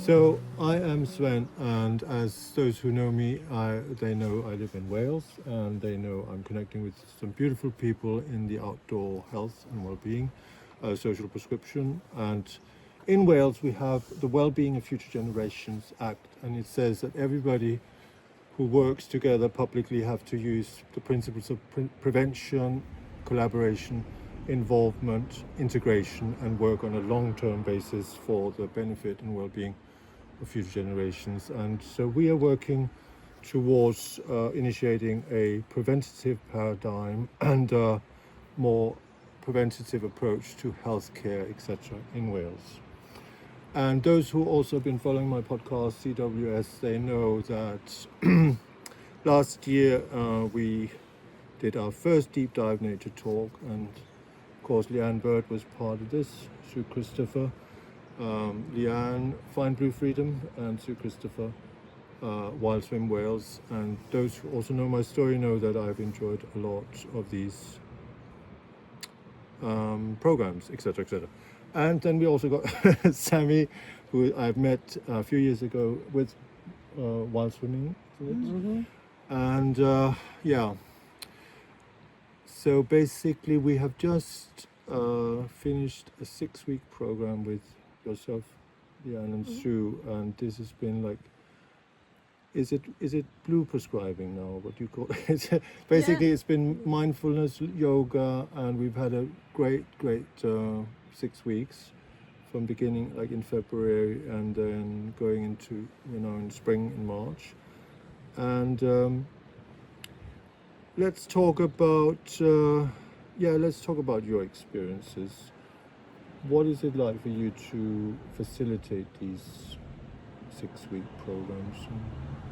So I am Svend, and as those who know me, they know I live in Wales, and they know I'm connecting with some beautiful people in the outdoor health and well-being, social prescription. And in Wales, we have the Wellbeing of Future Generations Act, and it says that everybody who works together publicly have to use the principles of prevention, collaboration, involvement, integration, and work on a long-term basis for the benefit and well-being of future generations. And so we are working towards initiating a preventative paradigm and a more preventative approach to healthcare, etc. in Wales. And those who also have been following my podcast, CWS, they know that last year we did our first deep dive nature talk, and of course Leanne Bird was part of this, Sue Christopher, Leanne Find Blue Freedom, and Sue Christopher Wild Swim Wales. And those who also know my story know that I've enjoyed a lot of these programs, etc., etc. And then we also got Sammy, who I've met a few years ago with Wild Swimming, isn't it? And yeah, so basically we have just finished a 6-week program with yourself, Leanne, and Sue, and this has been like, is it blue prescribing now, what you call it? Basically, it's been mindfulness, yoga, and we've had a great 6 weeks from beginning like in February and then going into, in spring in March. And let's talk about your experiences. What is it like for you to facilitate these 6-week programs?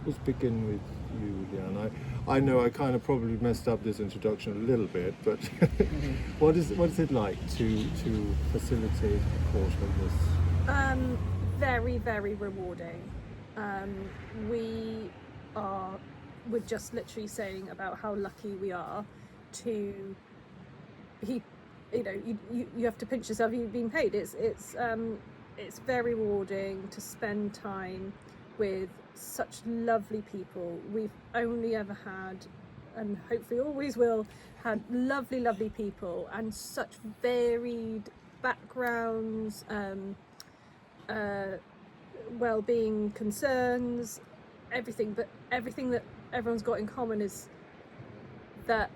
Let's begin with you, Leanne. I know I kind of probably messed up this introduction a little bit, but what is it like to facilitate a course like this? Very, very rewarding. We're just literally saying about how lucky we are to be, you have to pinch yourself, you've been paid. It's very rewarding to spend time with such lovely people. We've only ever had, and hopefully always will, had lovely people and such varied backgrounds, well-being concerns, everything. But everything that everyone's got in common is that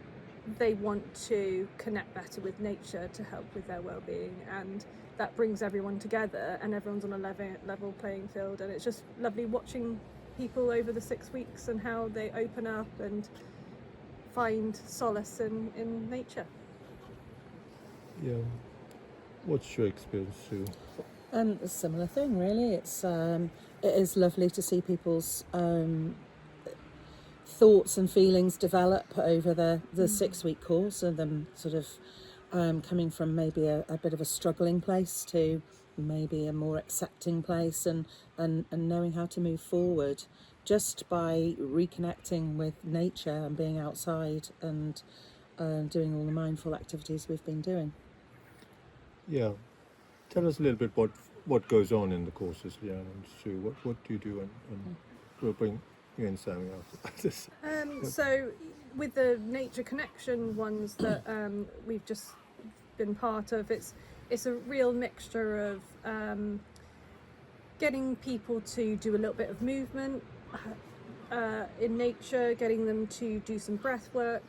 they want to connect better with nature to help with their well-being, and that brings everyone together and everyone's on a level playing field. And it's just lovely watching people over the 6 weeks and how they open up and find solace in nature. Yeah. What's your experience, Sue? A similar thing, really. It is lovely to see people's thoughts and feelings develop over the 6-week course, and them sort of coming from maybe a bit of a struggling place to maybe a more accepting place, and knowing how to move forward just by reconnecting with nature and being outside and doing all the mindful activities we've been doing. Yeah. Tell us a little bit what goes on in the courses, Leanne and Sue. What do you do, and we'll bring you and Sammy after this. So with the nature connection ones that we've just been part of, it's a real mixture of getting people to do a little bit of movement in nature, getting them to do some breath work,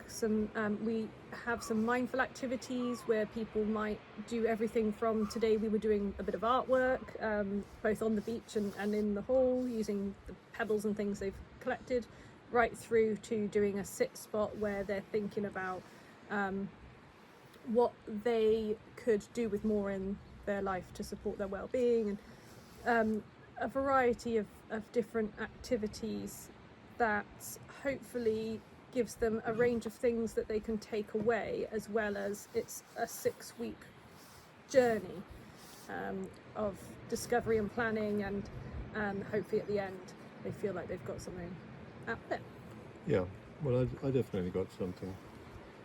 we have some mindful activities where people might do everything from, today we were doing a bit of artwork, both on the beach and in the hall, using the pebbles and things they've collected, right through to doing a sit spot where they're thinking about what they could do with more in their life to support their well-being, and a variety of different activities that hopefully gives them a range of things that they can take away, as well as it's a 6-week journey of discovery and planning, and hopefully at the end they feel like they've got something out there. Yeah, well, I definitely got something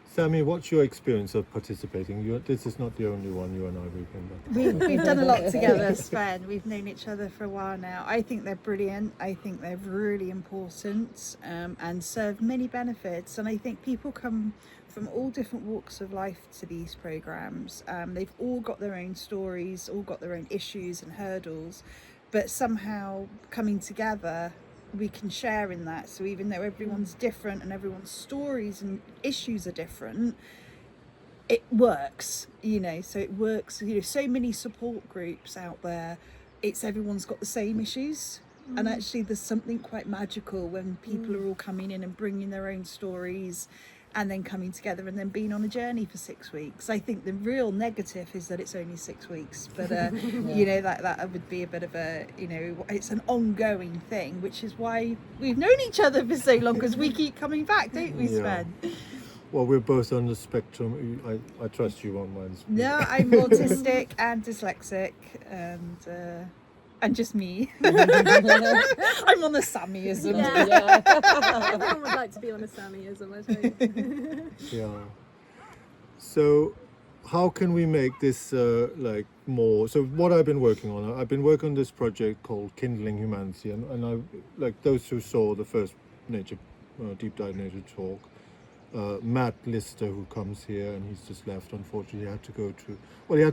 Sammy, what's your experience of participating? This is not the only one you and I remember. We've done a lot together, Sven. We've known each other for a while now. I think they're brilliant. I think they're really important and serve many benefits. And I think people come from all different walks of life to these programs. They've all got their own stories, all got their own issues and hurdles, but somehow coming together, we can share in that. So even though everyone's different and everyone's stories and issues are different, it works, you know. So it works, you know. So many support groups out there, it's everyone's got the same issues, and actually there's something quite magical when people are all coming in and bringing their own stories and then coming together and then being on a journey for 6 weeks. I think the real negative is that it's only 6 weeks, but you know, that would be a bit of a, you know, it's an ongoing thing, which is why we've known each other for so long, because we keep coming back, don't we, Sven? Well, we're both on the spectrum. I trust you won't mind. No, I'm autistic and dyslexic, and just me. I'm on the Sammyism. Yeah. Everyone would like to be on a Sammyism, I think. Yeah. So, how can we make this like more? So, what I've been working on this project called Kindling Humanity, and I, like those who saw the first nature deep dive nature talk. Matt Lister, who comes here, and he's just left. Unfortunately, he had to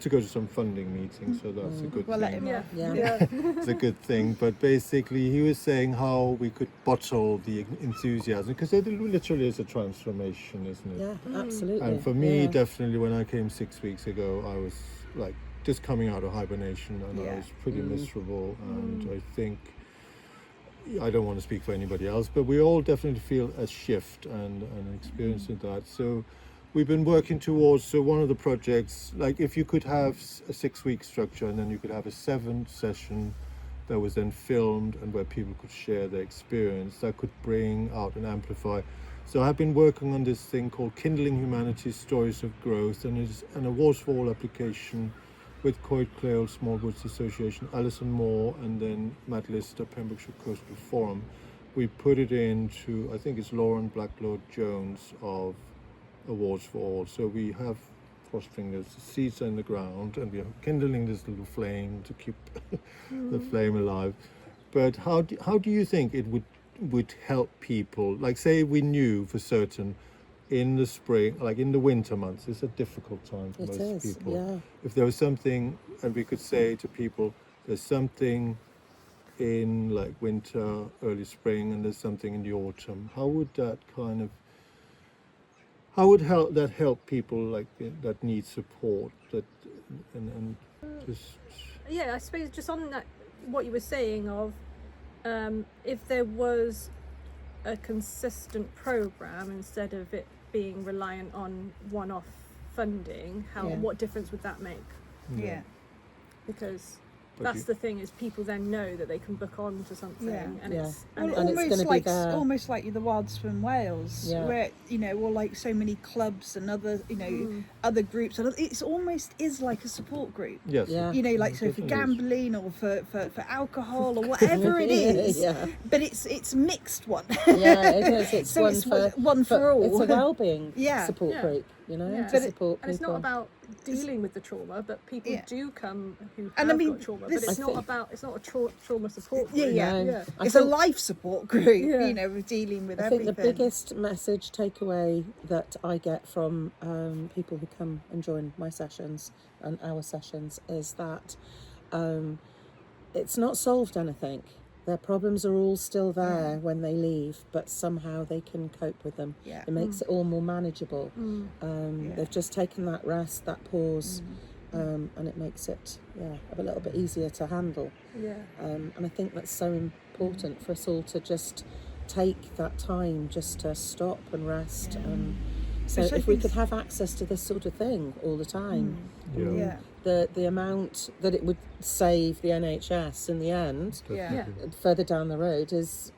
go to some funding meeting, so that's a good Well, let thing. him It's a good thing. But basically, he was saying how we could bottle the enthusiasm, because it literally is a transformation, isn't it? Yeah, absolutely. And for me, definitely, when I came 6 weeks ago, I was like just coming out of hibernation, and I was pretty miserable. And I think, I don't want to speak for anybody else, but we all definitely feel a shift and an experience in that. So we've been working towards, so one of the projects, like if you could have a 6 week structure, and then you could have a 7 session that was then filmed and where people could share their experience, that could bring out and amplify. So I've been working on this thing called Kindling Humanity Stories of Growth, and it's an awards for all application with Coed, Lleol, Small Woods Association, Alison Moore, and then Matt Lister, Pembrokeshire Coastal Forum. We put it into, I think it's Lauren Blacklord Jones of Awards for All. So we have, cross fingers, seeds in the ground, and we are kindling this little flame to keep the flame alive. But how do you think it would help people? Like, say we knew for certain in the spring, like in the winter months, it's a difficult time for most people. Yeah. If there was something, and we could say to people, there's something in like winter, early spring, and there's something in the autumn, how would that help people like that need support, that and just I suppose just on that, what you were saying of if there was a consistent program instead of it being reliant on one-off funding, what difference would that make? Because that's the thing, is people then know that they can book on to something, and it's almost like the Wild Swim Wales, where, you know, or like so many clubs and other, you know, other groups, and it's almost is like a support group. Yes. You know, like so for gambling or for alcohol or whatever it is, but it's mixed one. It is. It's so one for all. It's a wellbeing support group, you know, to support people. And it's not about dealing with the trauma, but people do come who have got trauma, but it's not a trauma support group. It's a life support group, you know, of dealing with everything. I think the biggest message takeaway that I get from people who come and join my sessions and our sessions is that it's not solved anything. Their problems are all still there when they leave, but somehow they can cope with them. It makes it all more manageable. They've just taken that rest, that pause, and it makes it a little bit easier to handle. And I think that's so important for us all to just take that time just to stop and rest. So if we could have access to this sort of thing all the time, the amount that it would save the NHS in the end, further down the road, is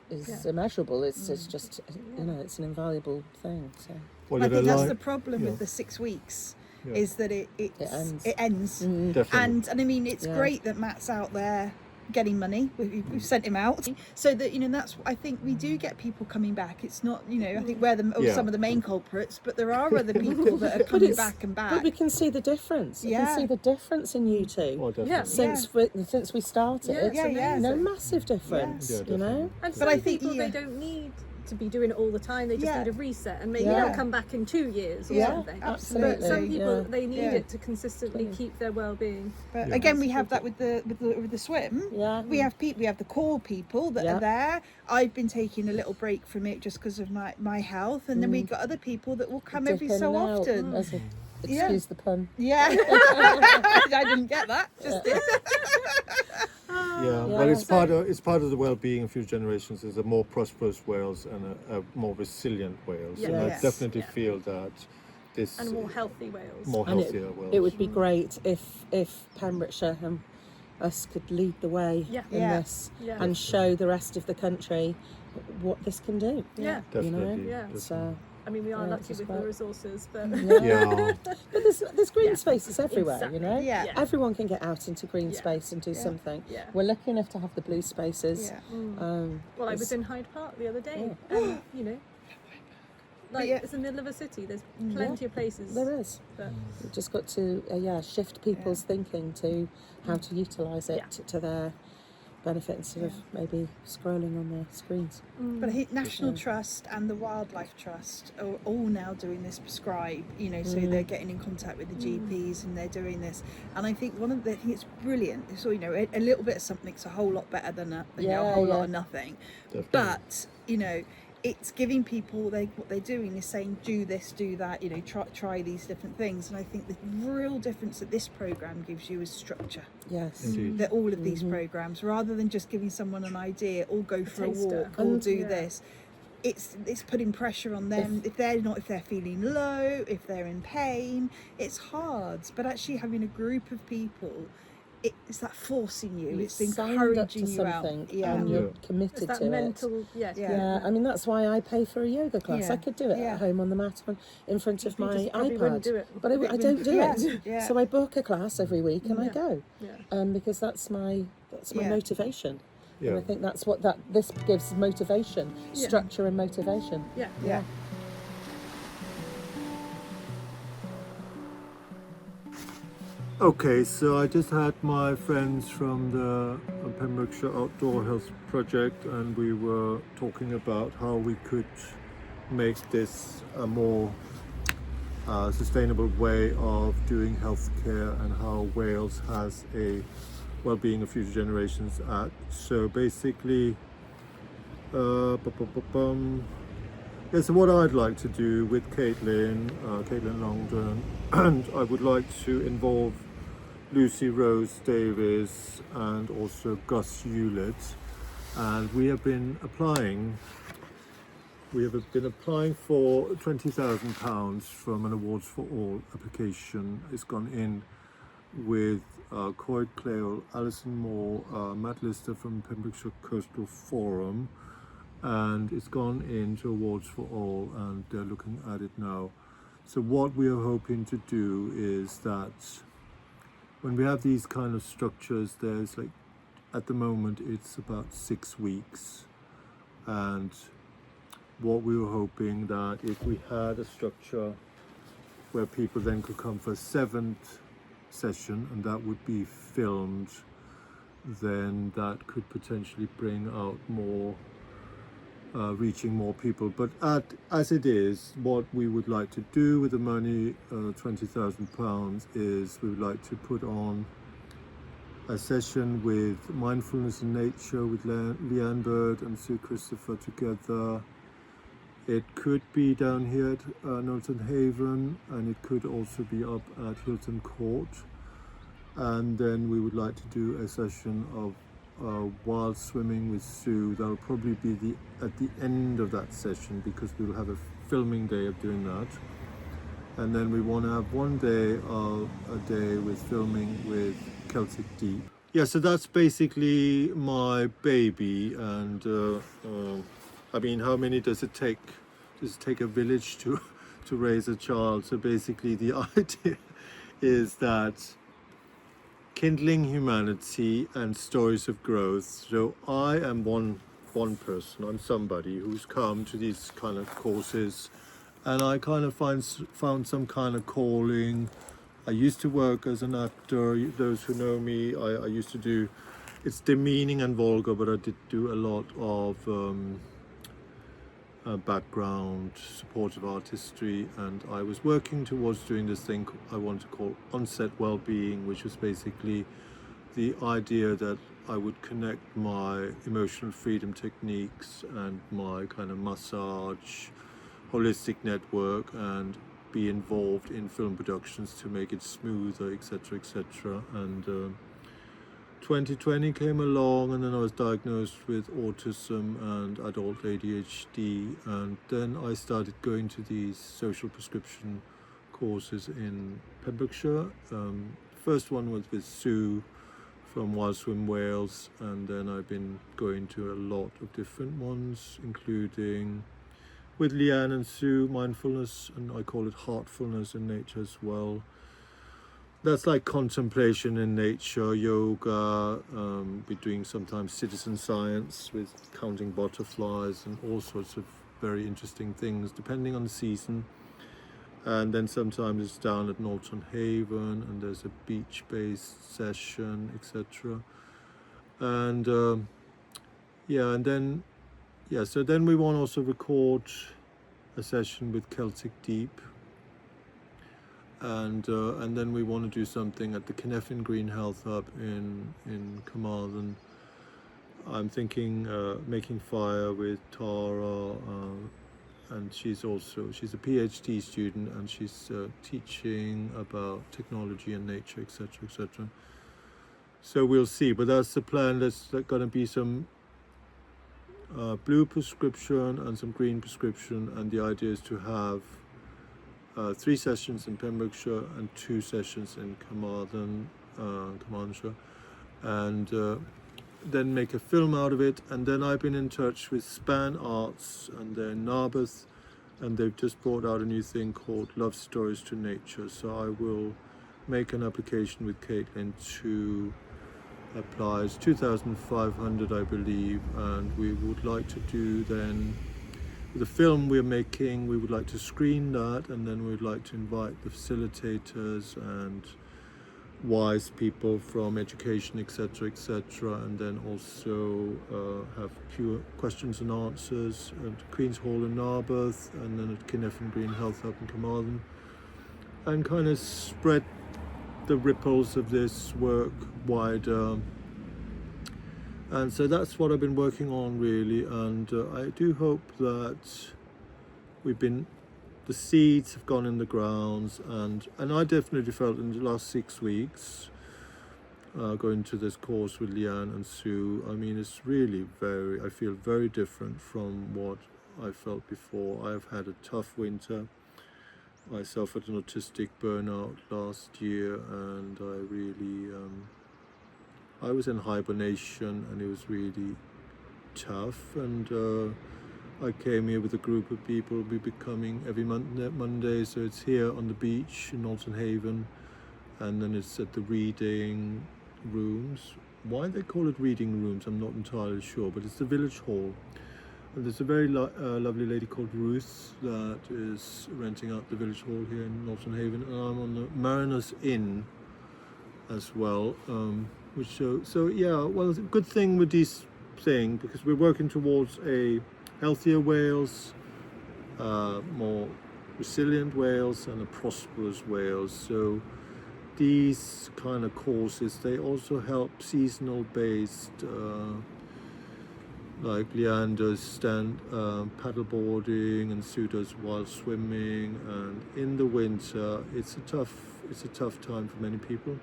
immeasurable. It's just, you know, it's an invaluable thing. So I think that's the problem with the 6 weeks. Is that it ends. And I mean, it's great that Matt's out there getting money. We've sent him out, so that that's. I think we do get people coming back. It's not I think we're some of the main culprits, but there are other people that are coming back and back. But we can see the difference. You can see the difference in you two. Oh, definitely. Since we started. Massive difference. Yeah, And but I think people they don't need to be doing it all the time. They just need a reset, and maybe they'll come back in 2 years or something. Absolutely. But some people they need it to consistently keep their well-being. But again, we have that with the swim. Yeah. We have the core people that are there. I've been taking a little break from it just because of my health, and then we've got other people that will come every so often. Excuse the pun. Yeah. I didn't get that. Just did. Well, it's part of the well-being of future generations is a more prosperous Wales and a more resilient Wales. And I definitely feel that this And a more healthy Wales. more healthier Wales. It would be great if Pembrokeshire and us could lead the way in this and show the rest of the country what this can do. Yeah. Definitely. Yeah. So, I mean, we are lucky with the resources, but but there's green spaces everywhere, Exactly. Yeah. Everyone can get out into green space and do something. Yeah. We're lucky enough to have the blue spaces. Well, I was in Hyde Park the other day, and it's in the middle of a city. There's plenty of places. There is. But We've just got to shift people's thinking to how to utilise it to their benefit instead of maybe scrolling on their screens. But I think National Trust and the Wildlife Trust are all now doing this prescribe, so they're getting in contact with the GPs and they're doing this. And I think I think it's brilliant. So, a little bit of something's a whole lot better than a whole lot of nothing. Definitely. But, it's giving people what they're doing is saying do this, do that, try these different things. And I think the real difference that this program gives you is structure. Yes. Indeed. That all of these programs, rather than just giving someone an idea or go for a walk or do this, it's putting pressure on them. If they're feeling low, if they're in pain, it's hard. But actually having a group of people, it's that forcing you. It's encouraging you out. And you're committed it's that to mental, it. I mean, that's why I pay for a yoga class. Yeah. I could do it at home on the mat in front of my just probably wouldn't iPad. do it. But I don't do it. Yeah. So I book a class every week and I go. Yeah. Because that's my motivation. Yeah. And I think that's what this gives motivation, structure and motivation. Yeah. Okay, so I just had my friends from the Pembrokeshire Outdoor Health Project, and we were talking about how we could make this a more sustainable way of doing healthcare and how Wales has a well-being of future generations act. So basically, so what I'd like to do with Caitlin Longdon, and I would like to involve Lucy Rose Davis and also Gus Hewlett, and we have been applying for £20,000 from an Awards for All application. It's gone in with Coed, Lleol, Alison Moore, Matt Lister from Pembrokeshire Coastal Forum, and it's gone into Awards for All, and they're looking at it now. So what we are hoping to do is that when we have these kind of structures, there's at the moment it's about 6 weeks, and what we were hoping that if we had a structure where people then could come for a 7th session and that would be filmed, then that could potentially bring out more reaching more people. But as it is, what we would like to do with the money, £20,000, is we would like to put on a session with Mindfulness in Nature with Leanne Bird and Sue Christopher together. It could be down here at Norton Haven, and it could also be up at Hilton Court. And then we would like to do a session of wild swimming with Sue. That'll probably be at the end of that session, because we'll have a filming day of doing that. And then we want to have one day a day with filming with Celtic Deep. Yeah, so that's basically my baby. And I mean, how many does it take? Does it take a village to raise a child? So basically the idea is that Kindling Humanity and Stories of Growth. So I am one person. I'm somebody who's come to these kind of courses, and I kind of found some kind of calling. I used to work as an actor. Those who know me, I used to do. It's demeaning and vulgar, but I did do a lot of background supportive artistry, and I was working towards doing this thing I want to call onset well-being, which was basically the idea that I would connect my emotional freedom techniques and my kind of massage holistic network and be involved in film productions to make it smoother, etc., etc. And 2020 came along, and then I was diagnosed with autism and adult ADHD, and then I started going to these social prescription courses in Pembrokeshire. First one was with Sue from Wild Swim Wales, and then I've been going to a lot of different ones, including with Leanne and Sue, mindfulness, and I call it heartfulness in nature as well. That's like contemplation in nature, yoga. We're doing sometimes citizen science with counting butterflies and all sorts of very interesting things depending on the season. And then sometimes it's down at Norton Haven, and there's a beach-based session, etc. And so then we want to also record a session with Celtic Deep. And then we want to do something at the Cynefin Green Health Hub in Carmarthen. I'm thinking making fire with Tara, and she's a PhD student, and she's teaching about technology and nature, etc., etc. So we'll see, but that's the plan. There's going to be some blue prescription and some green prescription, and the idea is to have 3 sessions in Pembrokeshire and 2 sessions in Carmarthenshire, and then make a film out of it. And then I've been in touch with Span Arts, and they're in Narberth, and they've just brought out a new thing called Love Stories to Nature. So I will make an application with Caitlin to apply. It's 2,500, I believe, and we would like to do then the film we're making. We would like to screen that, and then we'd like to invite the facilitators and wise people from education, etc., etc., and then also have questions and answers at Queen's Hall in Narberth, and then at Cynefin Green Health Hub in Carmarthen, and kind of spread the ripples of this work wider. And so that's what I've been working on, really, and I do hope that the seeds have gone in the grounds, and I definitely felt in the last 6 weeks going to this course with Leanne and Sue. I mean, it's really I feel very different from what I felt before. I've had a tough winter. I suffered an autistic burnout last year, and I was in hibernation, and it was really tough. And I came here with a group of people. We'll be coming every Monday, so it's here on the beach in Norton Haven, and then it's at the reading rooms. Why they call it reading rooms, I'm not entirely sure, but it's the village hall. And there's a very lovely lady called Ruth that is renting out the village hall here in Norton Haven, and I'm on the Mariners Inn as well. So yeah, well, it's a good thing with this thing, because we're working towards a healthier Wales, more resilient Wales, and a prosperous Wales. So these kind of courses, they also help seasonal based, like Leanne does paddleboarding, and Sue does wild swimming, and in the winter it's a tough time for many people.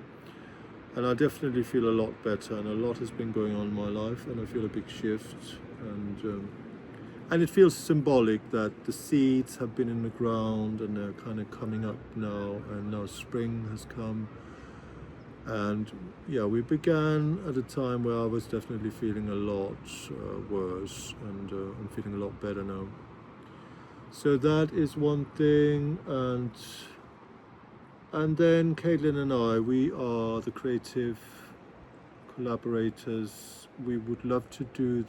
And I definitely feel a lot better, and a lot has been going on in my life, and I feel a big shift, and it feels symbolic that the seeds have been in the ground, and they're kind of coming up now, and now spring has come. And yeah, we began at a time where I was definitely feeling a lot worse, and I'm feeling a lot better now. So that is one thing, and And then Caitlin and I, we are the creative collaborators. We would love to do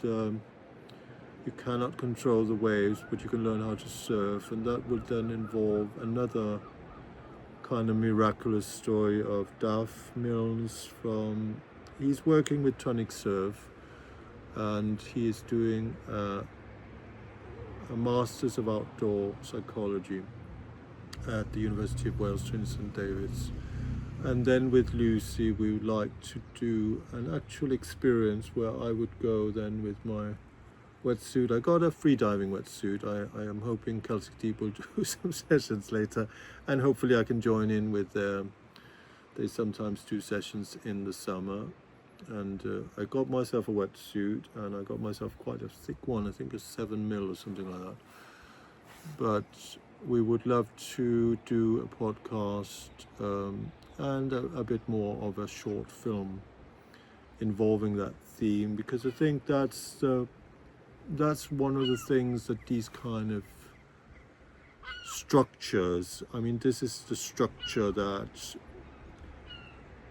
you cannot control the waves, but you can learn how to surf, and that would then involve another kind of miraculous story of Duff Mills he's working with Tonic Surf, and he is doing a Masters of Outdoor Psychology at the University of Wales, Trinity St David's. And then with Lucy, we would like to do an actual experience where I would go then with my wetsuit. I got a free diving wetsuit. I am hoping Celtic Deep will do some sessions later, and hopefully I can join in with they sometimes do sessions in the summer. And I got myself a wetsuit, and I got myself quite a thick one, I think a 7mm or something like that. But we would love to do a podcast and a bit more of a short film involving that theme, because I think that's one of the things that these kind of structures, I mean, this is the structure that,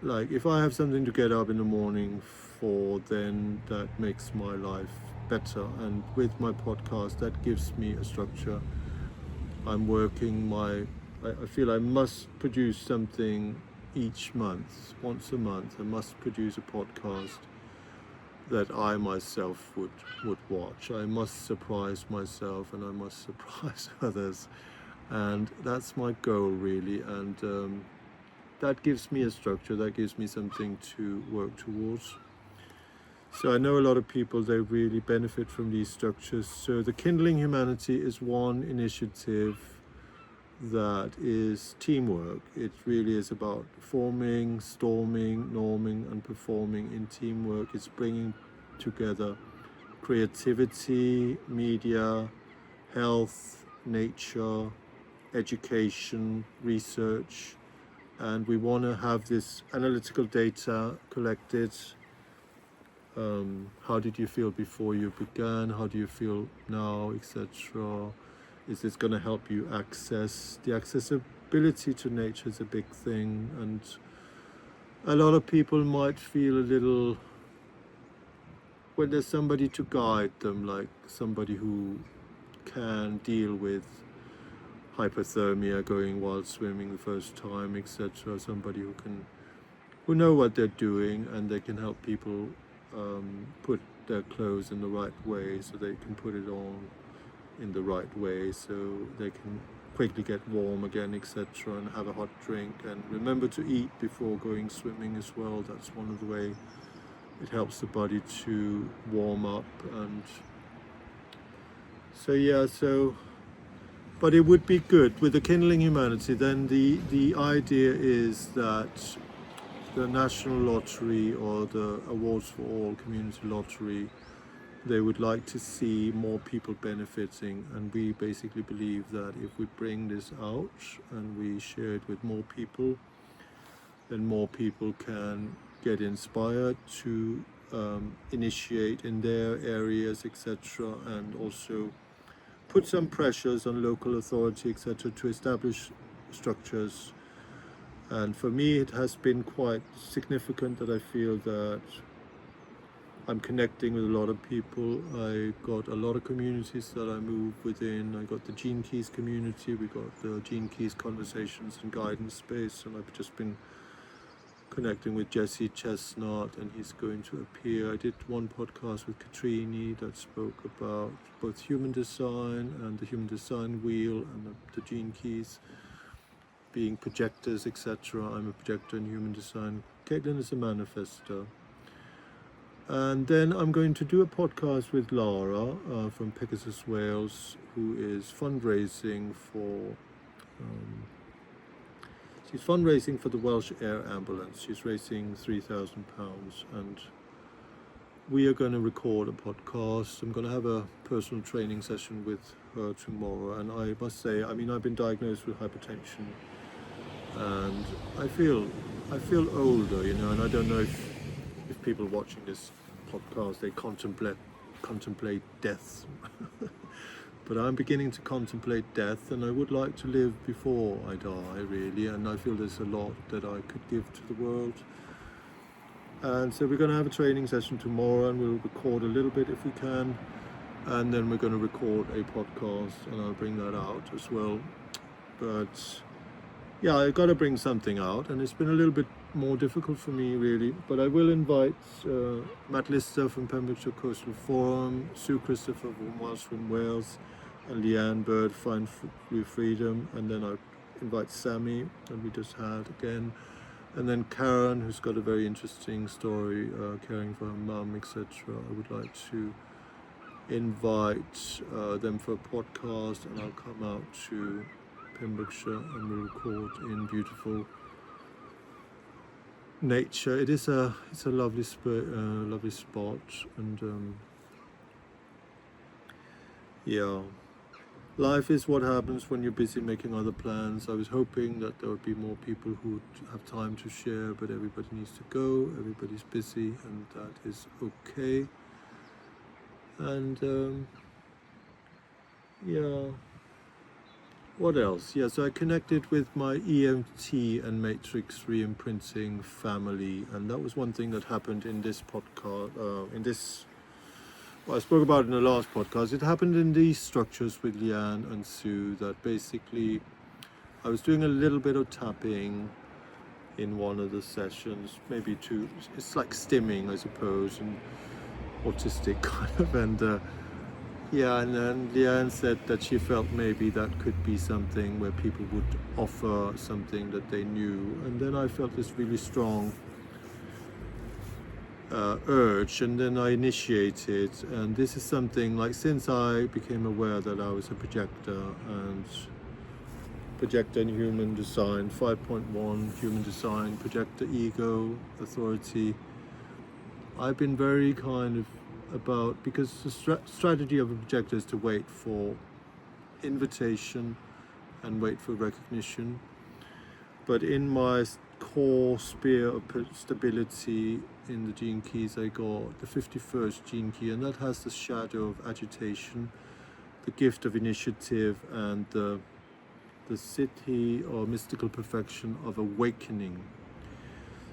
like, if I have something to get up in the morning for, then that makes my life better. And with my podcast, that gives me a structure. I'm working I feel I must produce something each month, once a month. I must produce a podcast that I myself would watch. I must surprise myself, and I must surprise others. And that's my goal, really. And that gives me a structure, that gives me something to work towards. So I know a lot of people, they really benefit from these structures. So the Kindling Humanity is one initiative that is teamwork. It really is about forming, storming, norming and performing in teamwork. It's bringing together creativity, media, health, nature, education, research, and we want to have this analytical data collected. How did you feel before you began? How do you feel now, etc.? Is this going to help you access? The accessibility to nature is a big thing, and a lot of people might feel a little, when there's somebody to guide them, like somebody who can deal with hypothermia, going wild swimming the first time, etc. Somebody who know what they're doing, and they can help people put their clothes in the right way, so they can put it on in the right way, so they can quickly get warm again, etc., and have a hot drink, and remember to eat before going swimming as well. That's one of the way it helps the body to warm up. And so yeah, but it would be good with the Kindling Humanity. Then the idea is that the National Lottery, or the Awards for All Community Lottery, they would like to see more people benefiting, and we basically believe that if we bring this out and we share it with more people, then more people can get inspired to initiate in their areas, etc., and also put some pressures on local authority, etc., to establish structures. And for me, it has been quite significant that I feel that I'm connecting with a lot of people. I got a lot of communities that I move within. I got the Gene Keys community, we got the Gene Keys Conversations and Guidance Space, and I've just been connecting with Jesse Chestnut, and he's going to appear. I did one podcast with Katrini that spoke about both human design and the human design wheel, and the Gene Keys being projectors, etc. I'm a projector in human design. Caitlin is a manifestor. And then I'm going to do a podcast with Lara from Pegasus, Wales, who is fundraising for she's fundraising for the Welsh Air Ambulance. She's raising £3,000, and we are going to record a podcast. I'm going to have a personal training session with her tomorrow, and I must say, I mean, I've been diagnosed with hypertension, and I feel older, you know, and I don't know if people watching this podcast, they contemplate death. But I'm beginning to contemplate death, and I would like to live before I die, really, and I feel there's a lot that I could give to the world. And so we're going to have a training session tomorrow, and we'll record a little bit if we can, and then we're going to record a podcast, and I'll bring that out as well. But yeah, I've got to bring something out, and it's been a little bit more difficult for me, really. But I will invite Matt Lister from Pembrokeshire Coastal Forum, Sue Christopher from Welsh from Wales, and Leanne Bird, Find Freedom, and then I invite Sammy, and we just had again, and then Karen, who's got a very interesting story, caring for her mum, etc. I would like to invite them for a podcast, and I'll come out to Pembrokeshire and we'll record in beautiful nature. It's a lovely spot, and yeah. Life is what happens when you're busy making other plans. I was hoping that there would be more people who would have time to share, but everybody needs to go, everybody's busy, and that is okay. And yeah, what else? Yeah, so I connected with my EMT and matrix re-imprinting family, and that was one thing that happened in this podcast, well, I spoke about it in the last podcast. It happened in these structures with Leanne and Sue, that basically I was doing a little bit of tapping in one of the sessions, maybe two. It's like stimming, I suppose, and autistic kind of. And yeah, and then Leanne said that she felt maybe that could be something where people would offer something that they knew. And then I felt this really strong urge, and then I initiated, and this is something like, since I became aware that I was a projector in human design, 5.1 human design, projector, ego, authority, I've been very kind of about, because the strategy of a projector is to wait for invitation and wait for recognition. But in my core sphere of stability in the gene keys, I got the 51st gene key, and that has the shadow of agitation, the gift of initiative, and the siddhi or mystical perfection of awakening.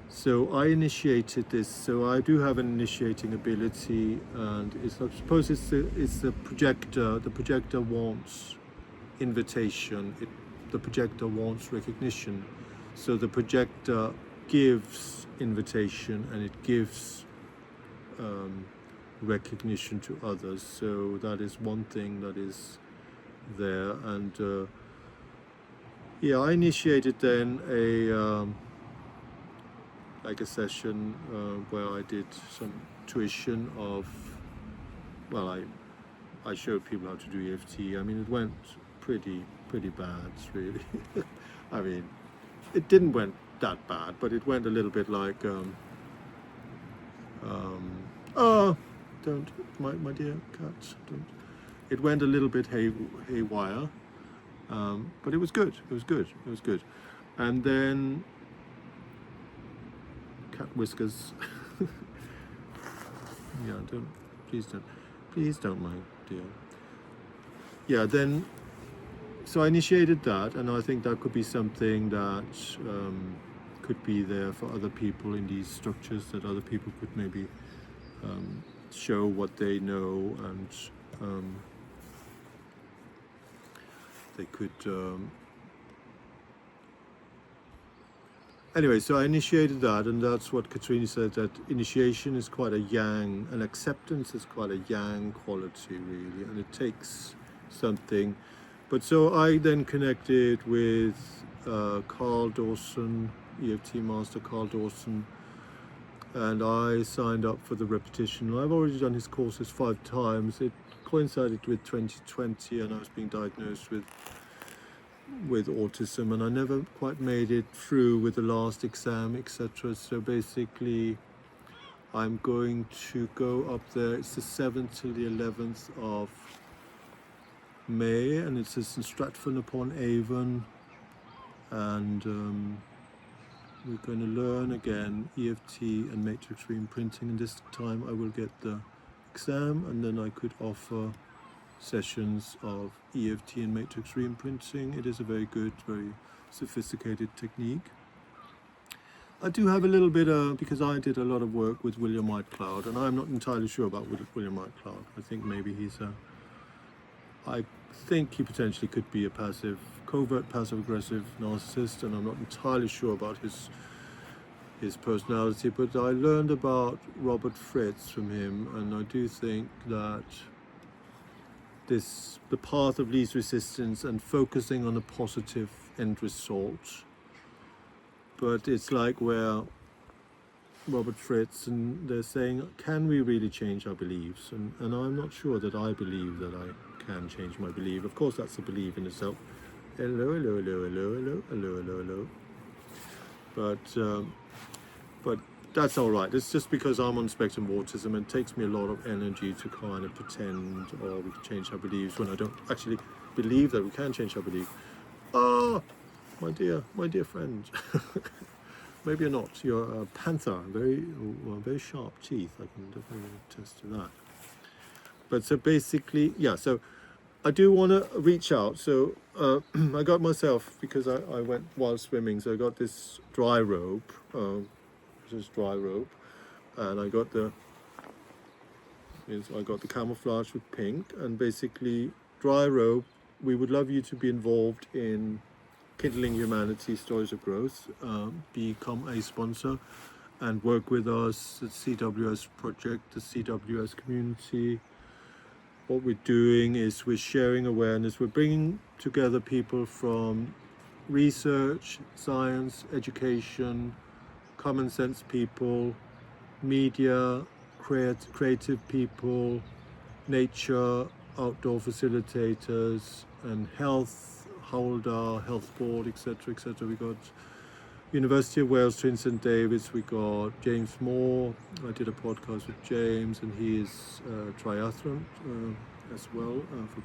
So I initiated this, so I do have an initiating ability, and I suppose it's the projector. The projector wants invitation, the projector wants recognition. So the projector gives invitation, and it gives recognition to others. So that is one thing that is there. And yeah, I initiated then a session where I did some tuition of, well, I showed people how to do EFT. I mean, it went pretty bad, really. I mean, it didn't went that bad, but it went a little bit like, don't, my dear cats, don't. It went a little bit haywire, but it was good. It was good. And then cat whiskers. Yeah, please don't mind, dear. Yeah, then. So I initiated that, and I think that could be something that could be there for other people in these structures, that other people could maybe show what they know, and they could... Anyway, so I initiated that, and that's what Katrina said, that initiation is quite a yang, and acceptance is quite a yang quality, really, and it takes something. But so I then connected with Carl Dawson, EFT master Carl Dawson, and I signed up for the repetition. I've already done his courses 5 times. It coincided with 2020, and I was being diagnosed with autism, and I never quite made it through with the last exam, etc. So basically, I'm going to go up there. It's the 7th till the 11th of May, and it's in Stratford-upon-Avon, and we're going to learn again EFT and matrix re-imprinting, and this time I will get the exam, and then I could offer sessions of EFT and matrix reimprinting. It is a very good, very sophisticated technique. I do have a little bit because I did a lot of work with William Whitecloud, and I'm not entirely sure about William Whitecloud. I think maybe I think he potentially could be a covert passive-aggressive narcissist, and I'm not entirely sure about his personality, but I learned about Robert Fritz from him, and I do think that the path of least resistance and focusing on a positive end result, but it's like where Robert Fritz, and they're saying, can we really change our beliefs? And I'm not sure that I believe that I can change my belief. Of course, that's a belief in itself. Hello, hello, hello, hello, hello, hello, hello, hello. But that's all right. It's just because I'm on spectrum autism, it takes me a lot of energy to kind of pretend, or we can change our beliefs, when I don't actually believe that we can change our belief. Ah, my dear friend. Maybe you're not. You're a panther, very sharp teeth. I can definitely attest to that. But so basically, yeah. So I do want to reach out. So I got myself, because I went while swimming. So I got this Dryrobe. This is Dryrobe, and I got the camouflage with pink, and basically Dryrobe. We would love you to be involved in Kindling Humanity Stories of Growth, become a sponsor and work with us, the CWS project, the CWS community. What we're doing is we're sharing awareness, we're bringing together people from research, science, education, common sense people, media, creative people, nature, outdoor facilitators, and health, Howldar, health board, etc., etc. We got University of Wales, Trin St David's. We got James Moore. I did a podcast with James, and he is triathlon as well for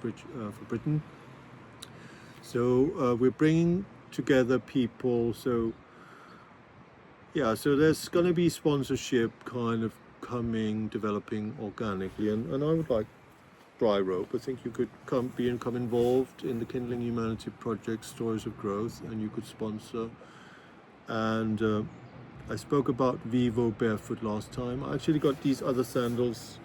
Britain. So we're bringing together people. So yeah, so there's going to be sponsorship kind of developing organically, and I would like Dryrobe. I think you could come involved in the Kindling Humanity project, Stories of Growth, and you could sponsor. And I spoke about Vivobarefoot last time. I actually got these other sandals.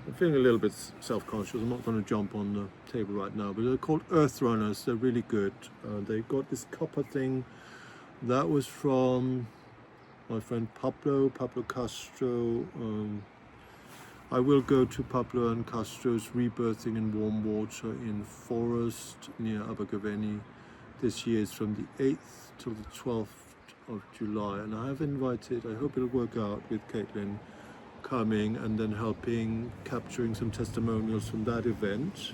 I'm feeling a little bit self-conscious. I'm not going to jump on the table right now, but they're called Earth Runners. They're really good. They got this copper thing that was from my friend Pablo Castro. I will go to Pablo and Castro's Rebirthing in Warm Water in Forest near Abergavenny this year. It's from the 8th till the 12th of July, and I have invited, I hope it'll work out, with Caitlin coming and then capturing some testimonials from that event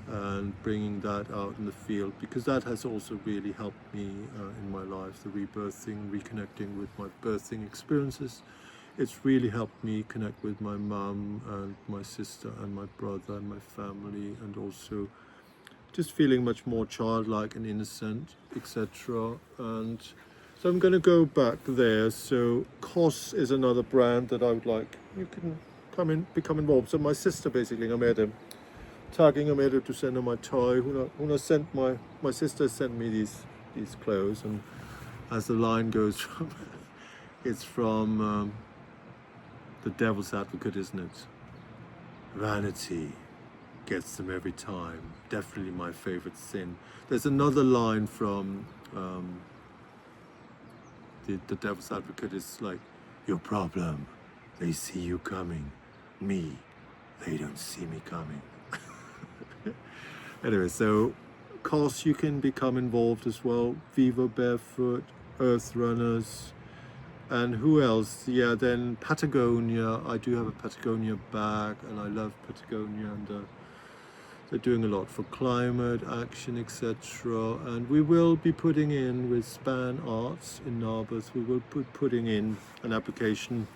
and bringing that out in the field, because that has also really helped me in my life, the rebirthing, reconnecting with my birthing experiences. It's really helped me connect with my mum and my sister and my brother and my family, and also just feeling much more childlike and innocent, etc. And so I'm going to go back there. So KetoSource is another brand that I would like. You can become involved. So my sister, basically, tagging Ameda to send her my toy. My sister sent me these clothes, and as the line goes from, it's from The Devil's Advocate, isn't it? Vanity gets them every time. Definitely my favorite sin. There's another line from the Devil's Advocate. Is like, your problem, they see you coming. Me, they don't see me coming. Anyway, so KetoSource, you can become involved as well. Vivobarefoot, Earth Runners, and who else? Yeah, then Patagonia. I do have a Patagonia bag, and I love Patagonia, and they're doing a lot for climate action, etc. And we will be putting in, with Span Arts in Narberth, we will be putting in an application.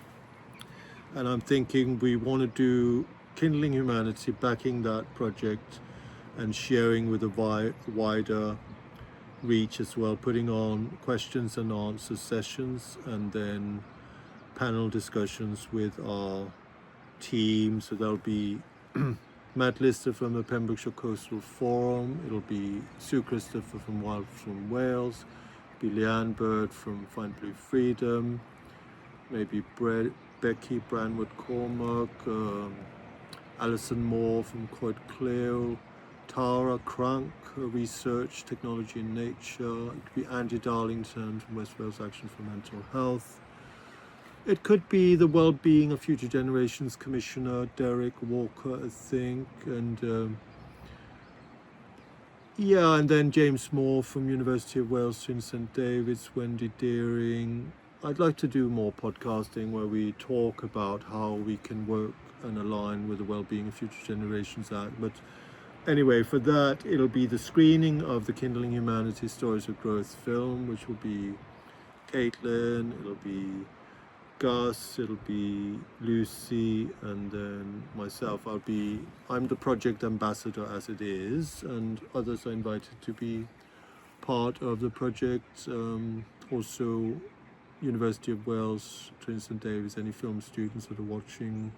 And I'm thinking we want to do Kindling Humanity, backing that project and sharing with a wider reach as well, putting on questions and answer sessions, and then panel discussions with our team. So there'll be Matt Lister from the Pembrokeshire Coastal Forum. It'll be Sue Christopher from Wild from Wales. Be Leanne Bird from Find Blue Freedom. Maybe Becky Branwood Cormack. Alison Moore from Coed, Tara Crank, Research, Technology and Nature. It could be Andy Darlington from West Wales Action for Mental Health. It could be the Wellbeing of Future Generations Commissioner, Derek Walker, I think. And yeah, and then James Moore from University of Wales in St David's, Wendy Deering. I'd like to do more podcasting where we talk about how we can work and align with the Wellbeing of Future Generations Act. But anyway, for that, it'll be the screening of the Kindling Humanity Stories of Growth film, which will be Caitlin, it'll be Gus, it'll be Lucy, and then myself. I'm the project ambassador as it is, and others are invited to be part of the project. Also, University of Wales, St David's, any film students that are watching,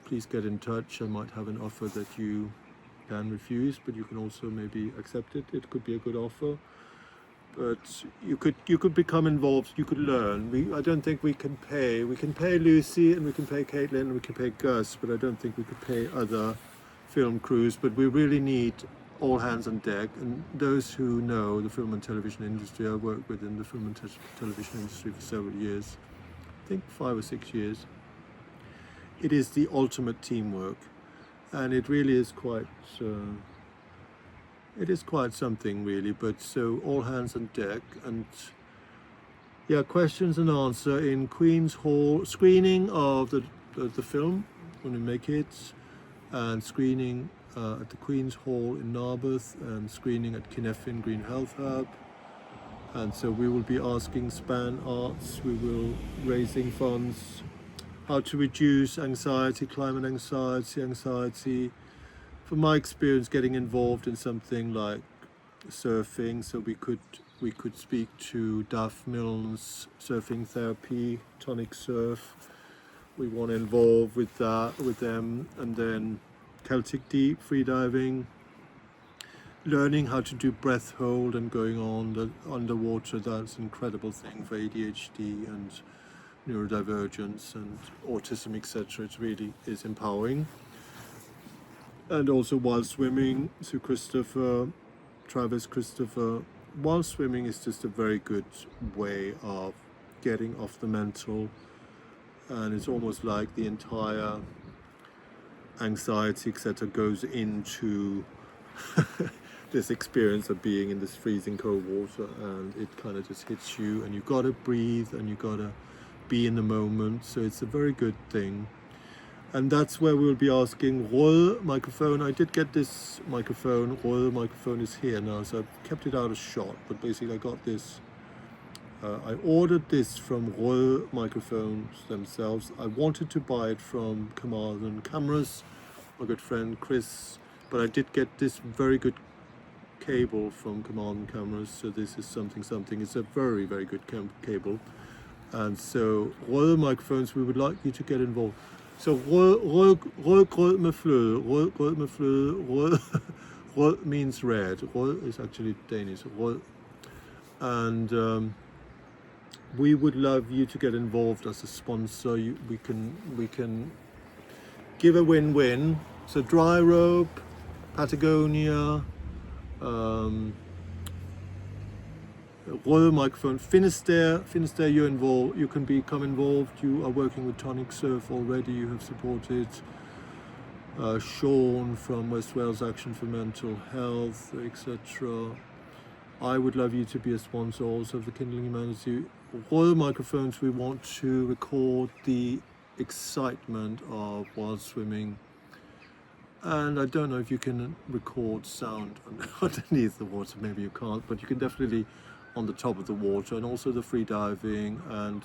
please get in touch. I might have an offer that you can refuse, but you can also maybe accept it. It could be a good offer. But you could become involved, you could learn. I don't think we can pay. We can pay Lucy and we can pay Caitlin and we can pay Gus, but I don't think we could pay other film crews. But we really need all hands on deck. And those who know the film and television industry, I worked within the film and television industry for several years, I think 5 or 6 years. It is the ultimate teamwork, and it really is quite something really. But so all hands on deck, and yeah, questions and answer in Queen's Hall, screening of the film when we make it, and screening at the Queen's Hall in Narberth, and screening at Kineffin Green Health Hub. And so we will be asking Span Arts, we will raising funds, how to reduce anxiety, climate anxiety. From my experience, getting involved in something like surfing, so we could speak to Duff Milne's surfing therapy, tonic surf. We want to involve with that with them, and then Celtic deep freediving, learning how to do breath hold and going on the underwater. That's an incredible thing for ADHD and neurodivergence and autism, etc. It really is empowering. And also wild swimming, Sue Christopher, Travis Christopher. Wild swimming is just a very good way of getting off the mental, and it's almost like the entire anxiety, etc., goes into this experience of being in this freezing cold water, and it kind of just hits you, and you've got to breathe and you've got to be in the moment. So it's a very good thing. And that's where we'll be asking RØDE microphone. I did get this microphone. RØDE microphone is here now, so I've kept it out of shot. But basically I got this, I ordered this from RØDE microphones themselves. I wanted to buy it from Carmarthen cameras, my good friend Chris, but I did get this very good cable from Carmarthen cameras. So this is something. It's a very, very good cable. And so RØDE microphones, we would like you to get involved. So rød med fløde, rød means red. Rød is actually Danish, rød. And we would love you to get involved as a sponsor. We can give a win-win. So Dryrobe, Patagonia, RØDE microphone, Finisterre, you're involved. You can become involved. You are working with Tonic Surf already. You have supported Sean from West Wales Action for Mental Health, etc. I would love you to be a sponsor also of the Kindling Humanity. RØDE microphones, we want to record the excitement of wild swimming. And I don't know if you can record sound underneath the water. Maybe you can't, but you can definitely on the top of the water, and also the free diving. And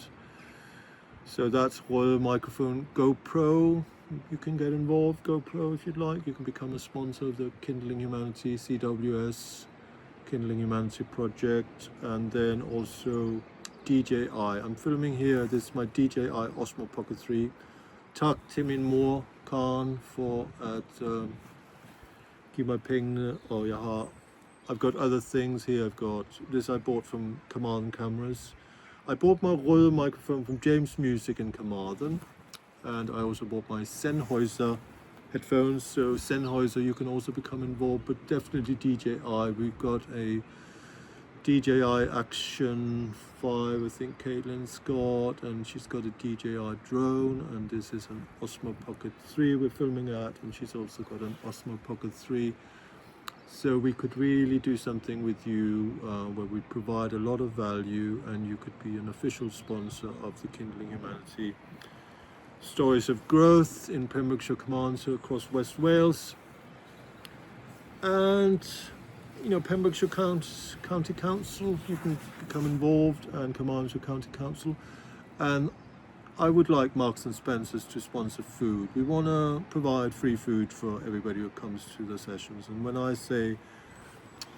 so that's RØDE microphone. GoPro, you can get involved. GoPro, if you'd like, you can become a sponsor of the Kindling Humanity, CWS, Kindling Humanity project. And then also DJI. I'm filming here. This is my DJI Osmo Pocket 3. Tucked him in more Khan for at keep my ping or your heart. I've got other things here. I've got this I bought from Carmarthen cameras. I bought my RØDE microphone from James Music in Carmarthen, and I also bought my Sennheiser headphones. So Sennheiser, you can also become involved, but definitely DJI. We've got a DJI Action 5, I think Caitlin's got, and she's got a DJI drone, and this is an Osmo Pocket 3 we're filming at, and she's also got an Osmo Pocket 3. So we could really do something with you where we provide a lot of value, and you could be an official sponsor of the Kindling Humanity Stories of Growth in Pembrokeshire, Carmarthenshire, across West Wales, and Pembrokeshire County Council. You can become involved, and Carmarthenshire County Council. And I would like Marks and Spencer's to sponsor food. We want to provide free food for everybody who comes to the sessions. And when I say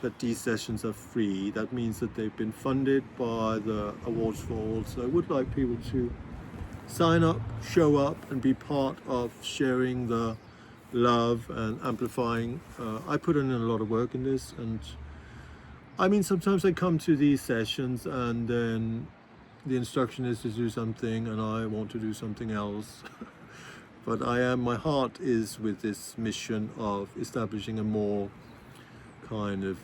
that these sessions are free, that means that they've been funded by the Awards for All. So I would like people to sign up, show up, and be part of sharing the love and amplifying. I put in a lot of work in this, and I mean, sometimes I come to these sessions and then the instruction is to do something and I want to do something else. But my heart is with this mission of establishing a more kind of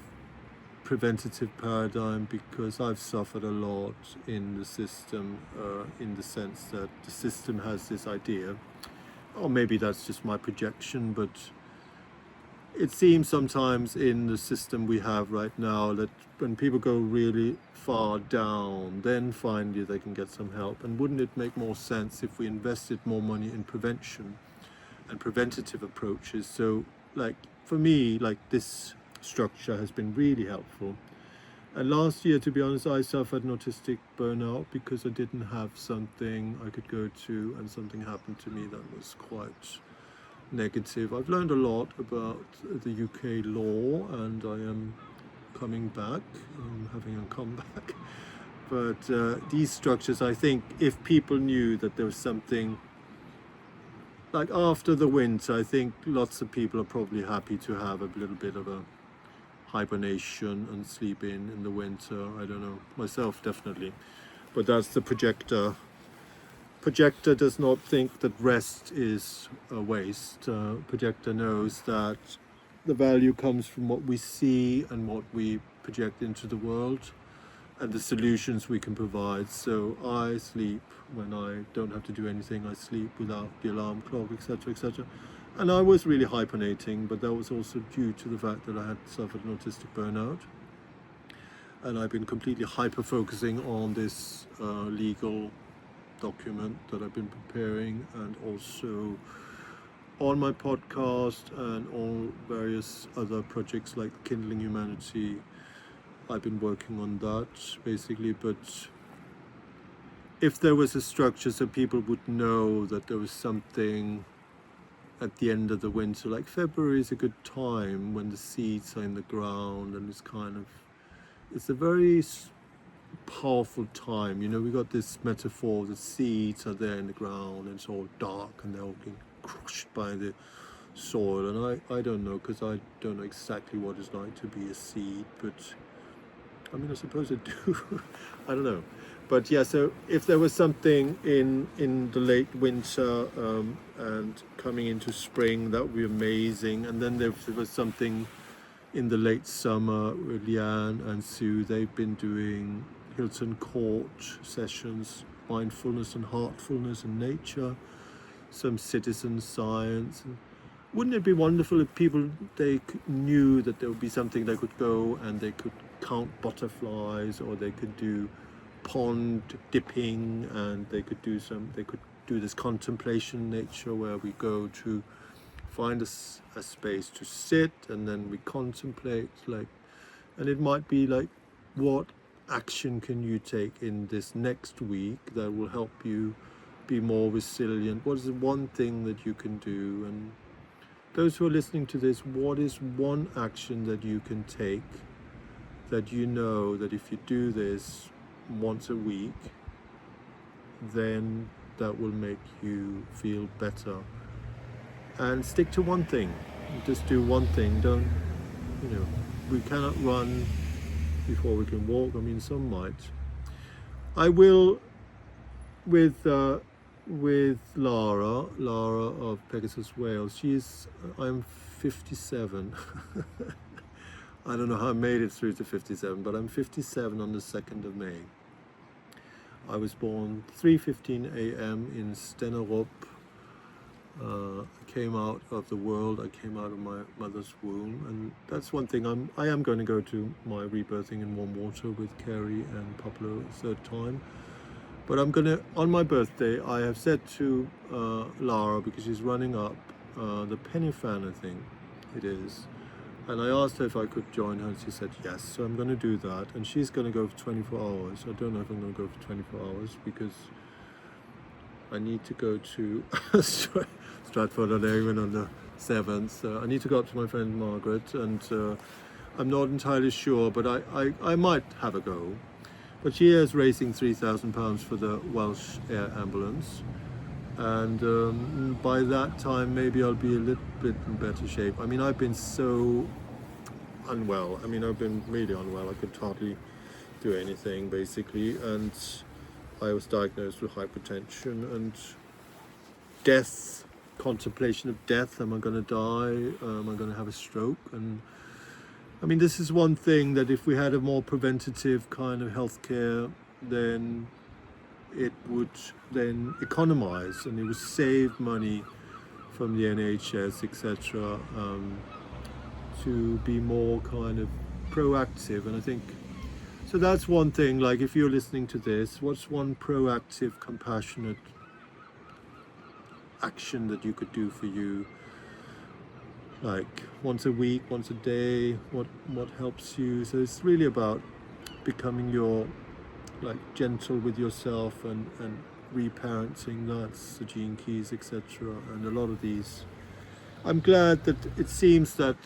preventative paradigm, because I've suffered a lot in the system, in the sense that the system has this idea, or maybe that's just my projection, but it seems sometimes in the system we have right now that when people go really far down, then finally they can get some help. And wouldn't it make more sense if we invested more money in prevention and preventative approaches? So like for me, like this structure has been really helpful. And last year, to be honest, I suffered an autistic burnout because I didn't have something I could go to, and something happened to me that was quite negative. I've learned a lot about the UK law, and I am coming back, having a comeback. But these structures, I think, if people knew that there was something, like after the winter, I think lots of people are probably happy to have a little bit of a hibernation and sleep in the winter. I don't know, myself definitely, but that's the projector. Projector does not think that rest is a waste. Projector knows that the value comes from what we see and what we project into the world and the solutions we can provide. So I sleep when I don't have to do anything. I sleep without the alarm clock, etc., etc. And I was really hibernating, but that was also due to the fact that I had suffered an autistic burnout. And I've been completely hyper-focusing on this legal document that I've been preparing, and also on my podcast and on various other projects like Kindling Humanity. I've been working on that basically, but if there was a structure so people would know that there was something at the end of the winter, like February is a good time when the seeds are in the ground, and it's a very powerful time. We got this metaphor, the seeds are there in the ground and it's all dark and they're all getting crushed by the soil, and I don't know, because I don't know exactly what it's like to be a seed, but I mean, I suppose I do. I don't know. But yeah, so if there was something in the late winter and coming into spring, that would be amazing. And then if there was something in the late summer with Leanne and Sue, they've been doing Hilton Court sessions, mindfulness and heartfulness and nature, some citizen science. And wouldn't it be wonderful if people, they knew that there would be something they could go and they could count butterflies, or they could do pond dipping, and they could do this contemplation nature where we go to find a space to sit and then we contemplate, and it might be like, what action can you take in this next week that will help you be more resilient? What is the one thing that you can do? And those who are listening to this, what is one action that you can take that you know that if you do this once a week, then that will make you feel better? And stick to one thing. just do one thing. Don't, you know, we cannot run before we can walk. I mean, some might. I will, with Lara of Pegasus Wales. I'm 57. I don't know how I made it through to 57, but I'm 57 on the 2nd of May. I was born 3:15 a.m. in Sennheiser. I came out of the world. I came out of my mother's womb, and that's one thing. I am going to go to my rebirthing in warm water with Kerry and Pablo a third time. But I'm gonna, on my birthday, I have said to Lara, because she's running up the penny fan, I think it is, and I asked her if I could join her, and she said yes. So I'm going to do that, and she's going to go for 24 hours. I don't know if I'm going to go for 24 hours because I need to go to Stratford-on-Avon on the 7th. I need to go up to my friend Margaret, and I'm not entirely sure, but I might have a go. But she is raising £3,000 for the Welsh Air Ambulance, and by that time maybe I'll be a little bit in better shape. I mean, I've been so unwell. I mean, I've been really unwell. I could hardly do anything basically, and I was diagnosed with hypertension and death, contemplation of death. Am I going to die? Am I going to have a stroke? And I mean, this is one thing that if we had a more preventative kind of healthcare, then it would then economize and it would save money from the NHS, etc., to be more kind of proactive. And I think, so that's one thing, like if you're listening to this, what's one proactive, compassionate action that you could do for you? Like once a week, once a day, what helps you? So it's really about becoming your, like, gentle with yourself and reparenting. That's the Gene Keys, etc. And a lot of these, I'm glad that it seems that,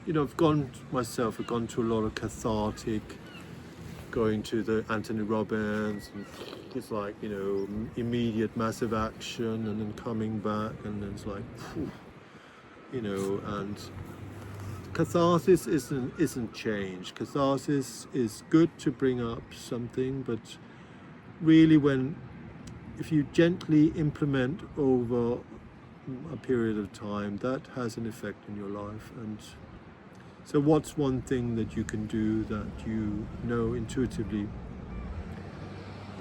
you know, I've gone to a lot of cathartic, going to the Anthony Robbins, and it's like, you know, immediate massive action, and then coming back, and then it's like, phew, you know, and catharsis isn't change. Catharsis is good to bring up something, but really if you gently implement over a period of time, that has an effect in your life. And so what's one thing that you can do that you know intuitively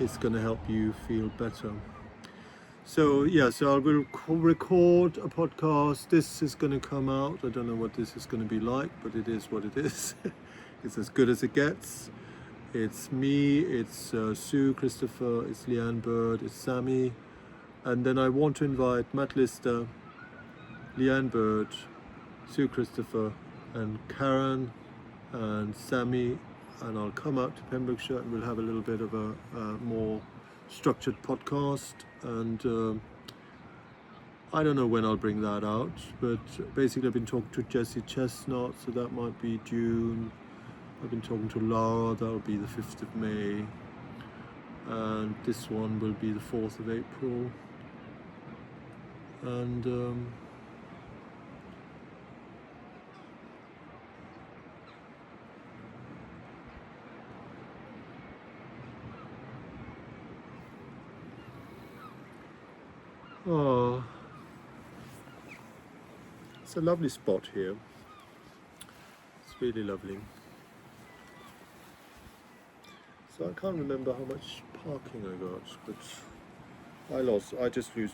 is going to help you feel better? So yeah, so I will record a podcast. This is going to come out. I don't know what this is going to be like, but it is what it is. It's as good as it gets. It's me, it's Sue Christopher, it's Leanne Bird, it's Sammy. And then I want to invite Matt Lister, Leanne Bird, Sue Christopher, and Karen and Sammy. And I'll come out to Pembrokeshire and we'll have a little bit of a more structured podcast, and I don't know when I'll bring that out, but basically I've been talking to Jessie Chestnut, so that might be June. I've been talking to Lara, that'll be the 5th of May, and this one will be the 4th of April, and oh, it's a lovely spot here. It's really lovely. So I can't remember how much parking I got, but I just lose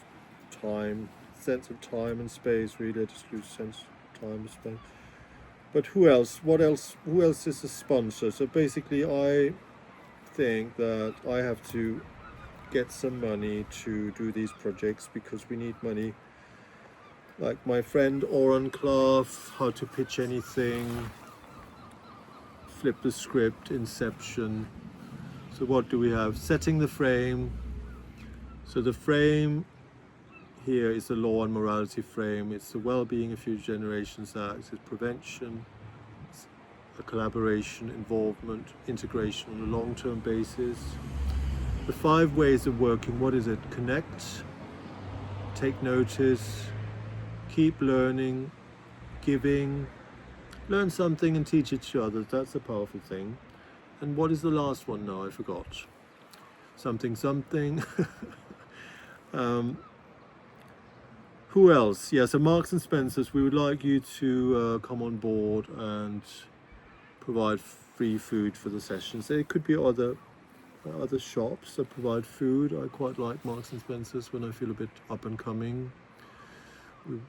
time, sense of time and space, really. I just lose sense of time and space. But who else? Who else is a sponsor? So basically I think that I have to get some money to do these projects because we need money. Like my friend Oren Clough, How to Pitch Anything, Flip the Script, Inception. So what do we have? Setting the frame. So the frame here is the law and morality frame. It's the Wellbeing a Few Generations Act. It's prevention, it's a collaboration, involvement, integration on a long-term basis. The 5 ways of working, what is it? Connect, take notice, keep learning, giving. Learn something and teach it to others. That's a powerful thing. And what is the last one now? I forgot. Something. Who else? Yeah, so Marks and Spencer's, we would like you to come on board and provide free food for the sessions. There could be other shops that provide food. I quite like Marks and Spencer's when I feel a bit up and coming.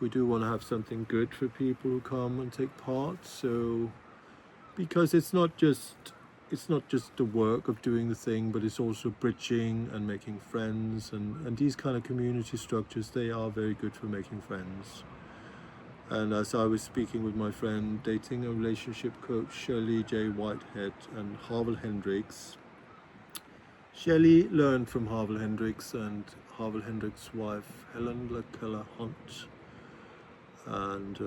We do want to have something good for people who come and take part. So, because it's not just the work of doing the thing, but it's also bridging and making friends, and these kind of community structures, they are very good for making friends. And as I was speaking with my friend, dating and relationship coach Shirley J. Whitehead and Harville Hendricks. Shelley learned from Harville Hendricks and Harville Hendricks' wife Helen LaKella Hunt, and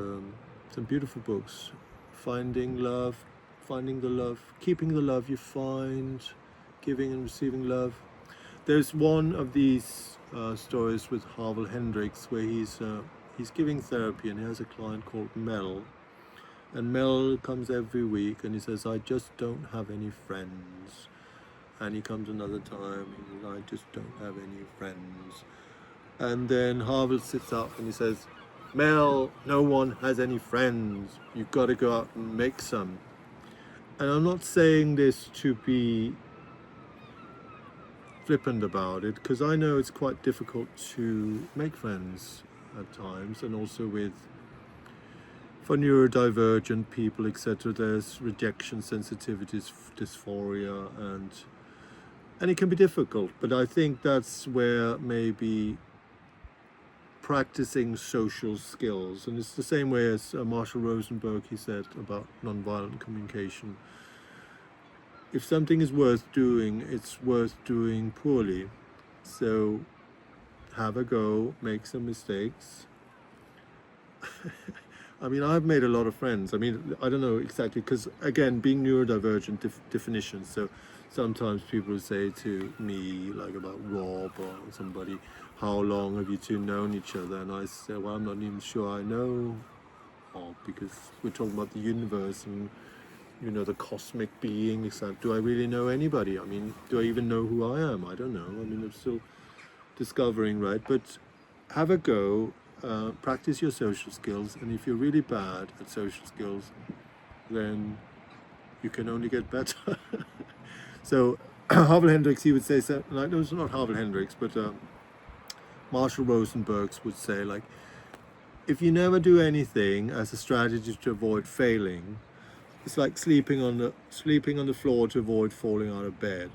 some beautiful books. Finding Love, Finding the Love, Keeping the Love You Find, Giving and Receiving Love. There's one of these stories with Harville Hendricks where he's giving therapy, and he has a client called Mel, and Mel comes every week and he says, I just don't have any friends. And he comes another time and he says, I just don't have any friends. And then Harville sits up and he says, Mel, no one has any friends. You've got to go out and make some. And I'm not saying this to be flippant about it, because I know it's quite difficult to make friends at times, and also for neurodivergent people, etc. There's rejection sensitivities, dysphoria, and it can be difficult. But I think that's where maybe practicing social skills, and it's the same way as Marshall Rosenberg, he said about nonviolent communication. If something is worth doing, it's worth doing poorly. So have a go, make some mistakes. I mean, I've made a lot of friends. I mean, I don't know exactly, because again, being neurodivergent definitions, so sometimes people say to me, like about Rob or somebody, how long have you two known each other? And I say, well, I'm not even sure I know Rob, because we're talking about the universe and, you know, the cosmic being. Do I really know anybody? I mean, do I even know who I am? I don't know. I mean, I'm still discovering, right? But have a go, practice your social skills, and if you're really bad at social skills, then you can only get better. So Harville Hendricks, he would say, like, no, it's not Harville Hendricks, but Marshall Rosenbergs would say, like, if you never do anything as a strategy to avoid failing, it's like sleeping on the floor to avoid falling out of bed.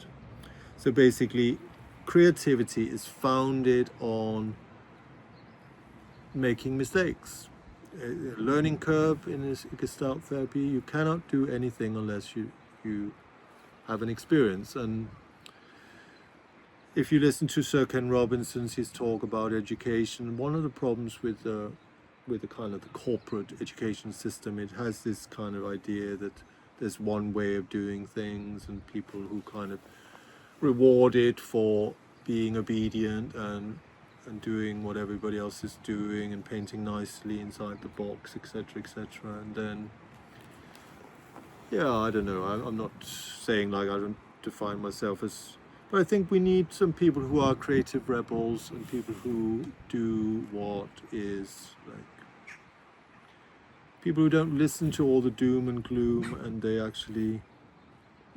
So basically, creativity is founded on making mistakes. A learning curve in this Gestalt therapy, you cannot do anything unless you have an experience. And if you listen to Sir Ken Robinson's his talk about education, one of the problems with the kind of the corporate education system, it has this kind of idea that there's one way of doing things, and people who kind of rewarded for being obedient and doing what everybody else is doing and painting nicely inside the box, etc., etc. And then, yeah, I don't know, I'm not saying like I don't define myself as, but I think we need some people who are creative rebels and people who do what is like, people who don't listen to all the doom and gloom, and they actually,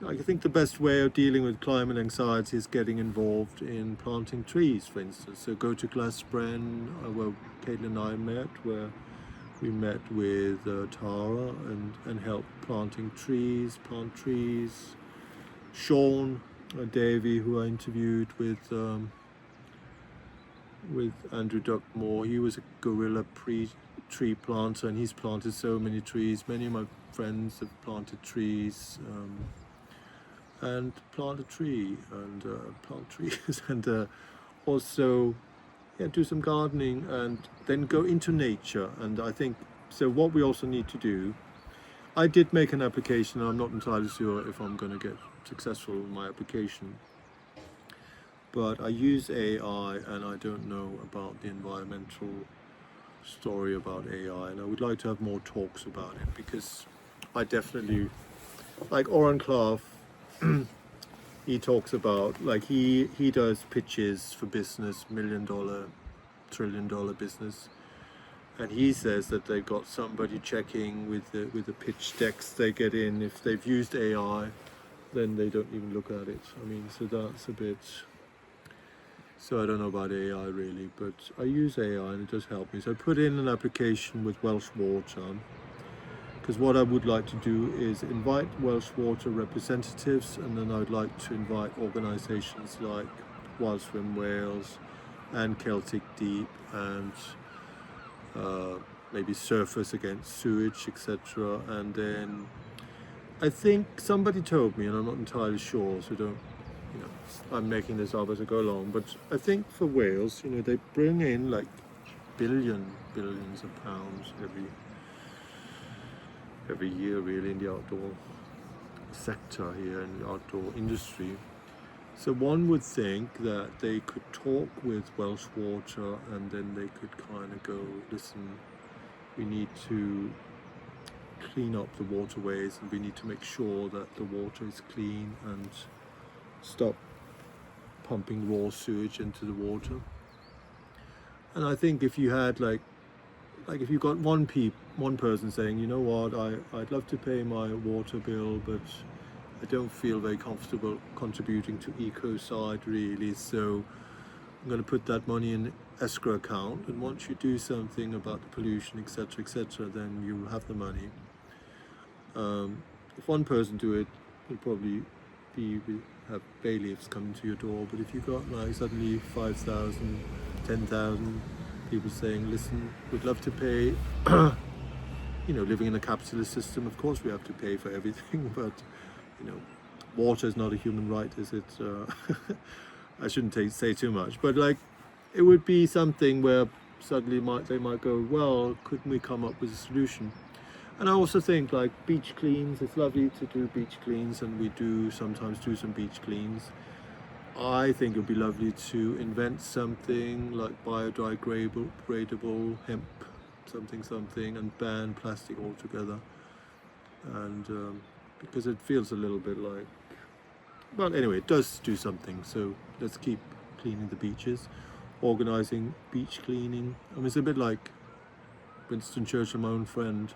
I think the best way of dealing with climate anxiety is getting involved in planting trees, for instance. So go to Glasbren, where Caitlin and I met, where we met with Tara and helped plant trees. Sean Davey, who I interviewed with Andrew Duckmore, he was a gorilla tree planter, and he's planted so many trees. Many of my friends have planted trees. And plant a tree and plant trees and also do some gardening and then go into nature. And I think, so what we also need to do, I did make an application, and I'm not entirely sure if I'm going to get successful in my application, but I use AI and I don't know about the environmental story about AI, and I would like to have more talks about it, because I definitely, like Oran Clough, he talks about, like, he does pitches for business, $1 million, $1 trillion business, and he says that they've got somebody checking with the pitch decks they get in. If they've used AI, then they don't even look at it. I mean, so that's a bit, so I don't know about AI really, but I use AI and it does help me. So I put in an application with Welsh Water, because what I would like to do is invite Welsh Water representatives, and then I would like to invite organisations like Wild Swim Wales and Celtic Deep, and maybe Surfers Against Sewage, etc. And then I think somebody told me, and I'm not entirely sure, so don't, you know, I'm making this up as I go along, but I think for Wales, you know, they bring in like billions of pounds every year really in the outdoor sector here, in the outdoor industry. So one would think that they could talk with Welsh Water, and then they could kind of go, listen, we need to clean up the waterways, and we need to make sure that the water is clean and stop pumping raw sewage into the water. And I think if you had like if you got one person saying, you know what, I'd love to pay my water bill, but I don't feel very comfortable contributing to eco side really, so I'm going to put that money in escrow account, and once you do something about the pollution, etc., then you have the money. If one person do it, you'll probably have bailiffs coming to your door. But if you got like suddenly 5,000, 10,000 people saying, listen, we'd love to pay, you know, living in a capitalist system, of course we have to pay for everything, but you know, water is not a human right, is it? I shouldn't say too much, but like, it would be something where suddenly they might go, well, couldn't we come up with a solution? And I also think like beach cleans, it's lovely to do beach cleans, and we do sometimes do some beach cleans. I think it would be lovely to invent something like biodegradable hemp, something, and ban plastic altogether. And because it feels a little bit like, well, anyway, it does do something. So let's keep cleaning the beaches, organising beach cleaning. I mean, it's a bit like Winston Churchill, my own friend.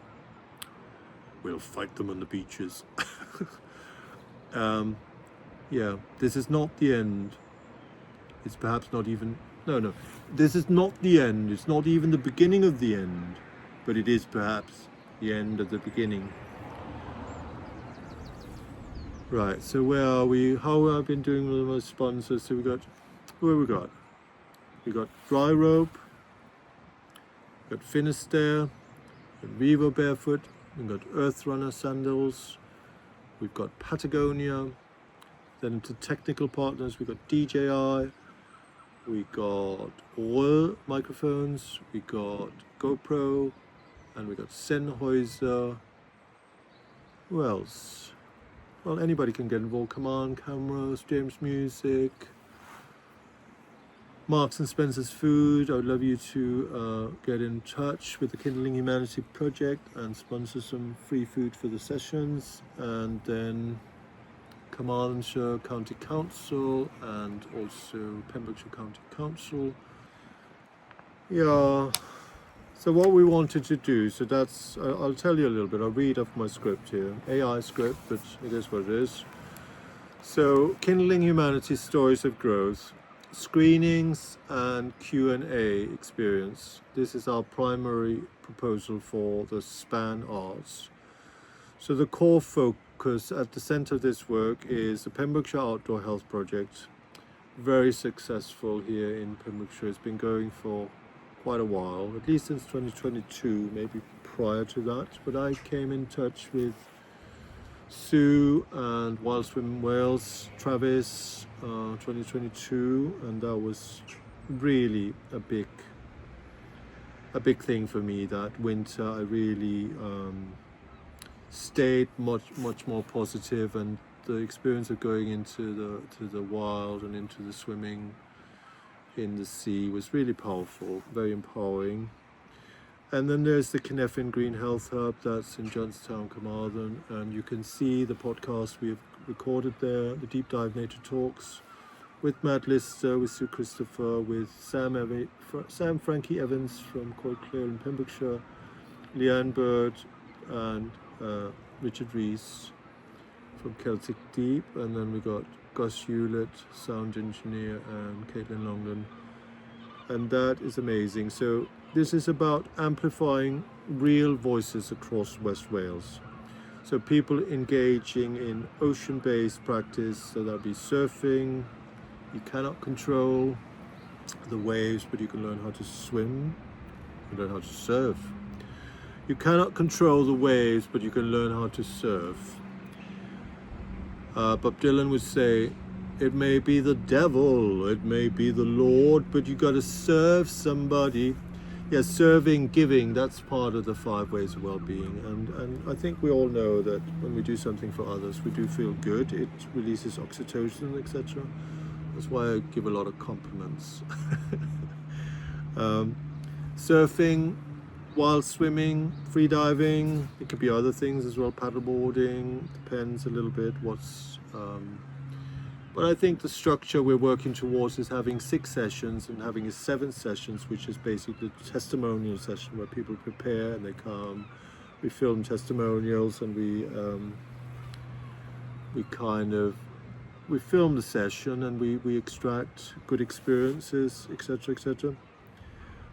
We'll fight them on the beaches. Yeah, this is not the end. It's perhaps not even, no, this is not the end. It's not even the beginning of the end, but it is perhaps the end of the beginning. Right, so where are we? How have I been doing with my sponsors? So who have we got? We got Dryrobe, we got Finisterre, we got Vivobarefoot, we've got Earth Runner sandals, we've got Patagonia. Then into technical partners, we've got DJI, we got RØDE microphones, we got GoPro, and we got Sennheiser. Who else? Well, anybody can get involved. Command Cameras, James Music, Marks and Spencer's Food. I would love you to get in touch with the Kindling Humanity project and sponsor some free food for the sessions. And then Carmarthenshire County Council and also Pembrokeshire County Council. Yeah, so what we wanted to do, so that's, I'll tell you a little bit, I'll read off my script here, AI script, but it is what it is. So, Kindling Humanity Stories of Growth, screenings and Q&A experience. This is our primary proposal for the SPAN Arts. So the core focus at the centre of this work is the Pembrokeshire Outdoor Health Project. Very successful here in Pembrokeshire. It's been going for quite a while, at least since 2022, maybe prior to that. But I came in touch with Sue and Wild Swim Wales, Travis, 2022, and that was really a big thing for me. That winter, I really stayed much more positive, and the experience of going into the wild and into the swimming in the sea was really powerful, very empowering. And then there's the Cynefin Green Health Hub, that's in Johnstown, Carmarthen, and you can see the podcast we've recorded there, the Deep Dive Nature Talks, with Matt Lister, with Sue Christopher, with Sam Frankie Evans from Coed in Pembrokeshire, Leanne Bird, and Richard Rees from Celtic Deep, and then we got Gus Hewlett, sound engineer, and Caitlin Longden, and that is amazing. So this is about amplifying real voices across West Wales. So people engaging in ocean-based practice, so that'll be surfing. You cannot control the waves, but you can learn how to swim. You can learn how to surf. You cannot control the waves, but you can learn how to surf. Bob Dylan would say, it may be the devil, it may be the Lord, but you got to serve somebody. Yes, serving, giving, that's part of the 5 ways of well-being. And I think we all know that when we do something for others, we do feel good. It releases oxytocin, etc. That's why I give a lot of compliments. Surfing, while swimming, free diving, it could be other things as well, paddleboarding, depends a little bit what's... But I think the structure we're working towards is having 6 sessions and having a 7th sessions, which is basically the testimonial session where people prepare and they come. We film testimonials and we film the session and we extract good experiences, etc., etc.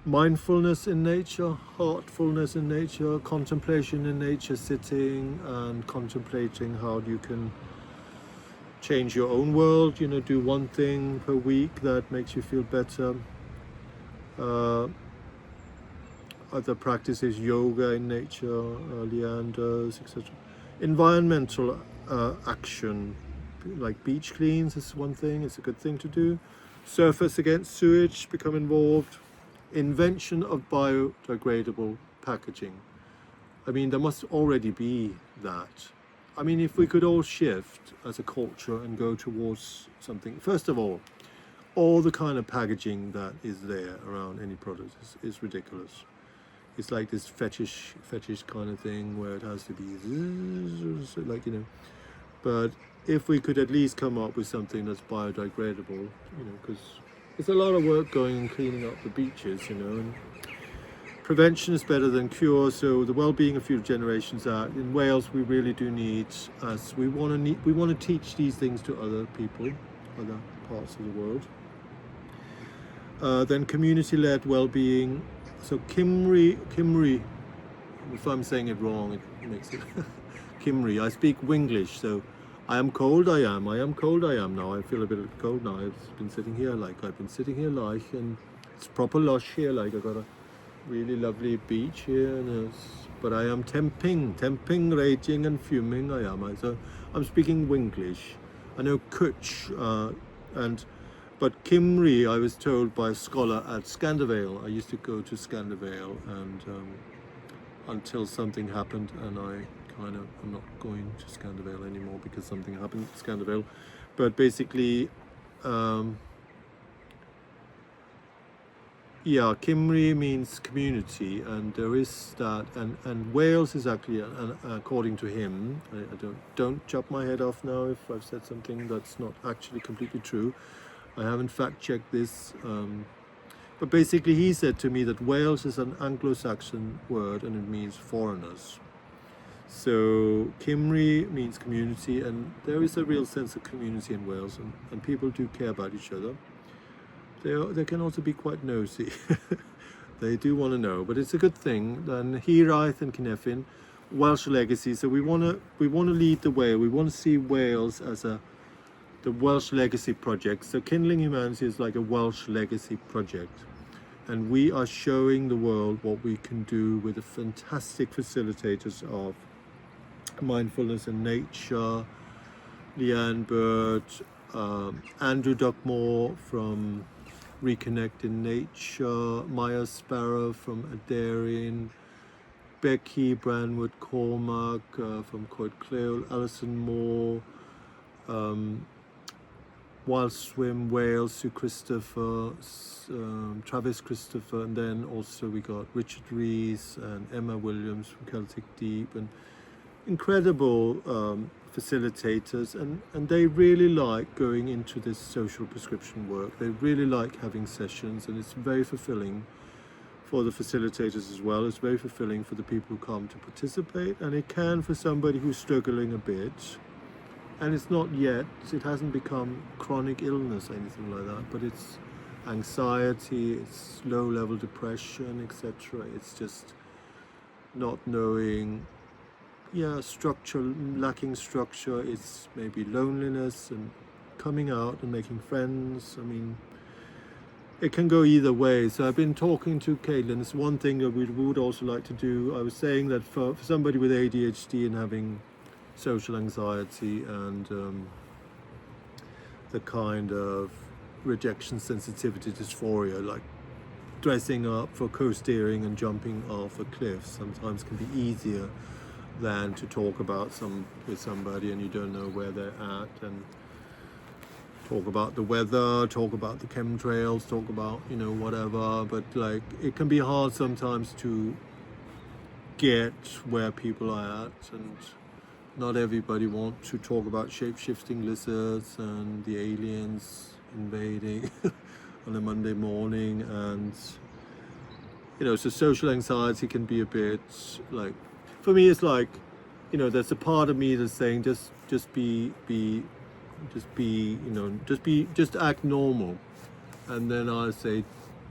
Mindfulness in nature, heartfulness in nature, contemplation in nature, sitting and contemplating how you can change your own world, do one thing per week that makes you feel better. Other practices, yoga in nature, Leanne does, etc. Environmental action, like beach cleans is one thing, it's a good thing to do. Surfers against sewage, become involved. Invention of biodegradable packaging. I mean, there must already be that. I mean, if we could all shift as a culture and go towards something, first of all the kind of packaging that is there around any product is ridiculous. It's like this fetish kind of thing where it has to be like, but if we could at least come up with something that's biodegradable, because there's a lot of work going and cleaning up the beaches, and prevention is better than cure. So the Wellbeing a few generations out in Wales, we really do need us. We want to teach these things to other people, other parts of the world. Then community-led well-being. So Cymru, if I'm saying it wrong, it makes it Cymru. I speak Winglish, so I am cold. I am cold. I am now. I feel a bit cold now. I've been sitting here and it's proper lush here. Like I've got a really lovely beach here, but I am temping, raging and fuming. So I'm speaking Winglish. I know Kutch, but Cymru, I was told by a scholar at Scandervale. I used to go to Scandervale, and until something happened, and I'm not going to Scandervale anymore because something happened at Scandervale. But basically, Cymru means community, and there is that, and Wales is actually, according to him, I don't chop my head off now if I've said something that's not actually completely true. I haven't fact-checked this, but basically he said to me that Wales is an Anglo-Saxon word and it means foreigners. So Cymru means community, and there is a real sense of community in Wales, and people do care about each other. They can also be quite nosy. They do want to know, but it's a good thing. And Hiraeth and Cynefin, Welsh legacy. So we want to lead the way. We want to see Wales as the Welsh legacy project. So Kindling Humanity is like a Welsh legacy project, and we are showing the world what we can do with the fantastic facilitators of mindfulness and nature, Leanne Bird, Andrew Duckmore from Reconnect in Nature, Maya Sparrow from Adarian, Becky Branwood Cormack from Coed, Alison Moore, Wild Swim Wales, Sue Christopher, Travis Christopher, and then also we got Richard Rees and Emma Williams from Celtic Deep, and incredible facilitators, and they really like going into this social prescription work. They really like having sessions, and it's very fulfilling for the facilitators as well. It's very fulfilling for the people who come to participate, and it can for somebody who's struggling a bit, and it's not yet, it hasn't become chronic illness or anything like that, but it's anxiety, it's low level depression, etc. It's just not knowing, structure, lacking structure. It's maybe loneliness and coming out and making friends. I mean, it can go either way. So I've been talking to Caitlin. It's one thing that we would also like to do. I was saying that for somebody with ADHD and having social anxiety and the kind of rejection sensitivity dysphoria, like dressing up for co-steering and jumping off a cliff, sometimes can be easier than to talk about with somebody and you don't know where they're at, and talk about the weather, talk about the chemtrails, talk about whatever. But like, it can be hard sometimes to get where people are at, and not everybody wants to talk about shape-shifting lizards and the aliens invading on a Monday morning. And so social anxiety can be a bit like, for me it's like, there's a part of me that's saying just act normal, and then I say,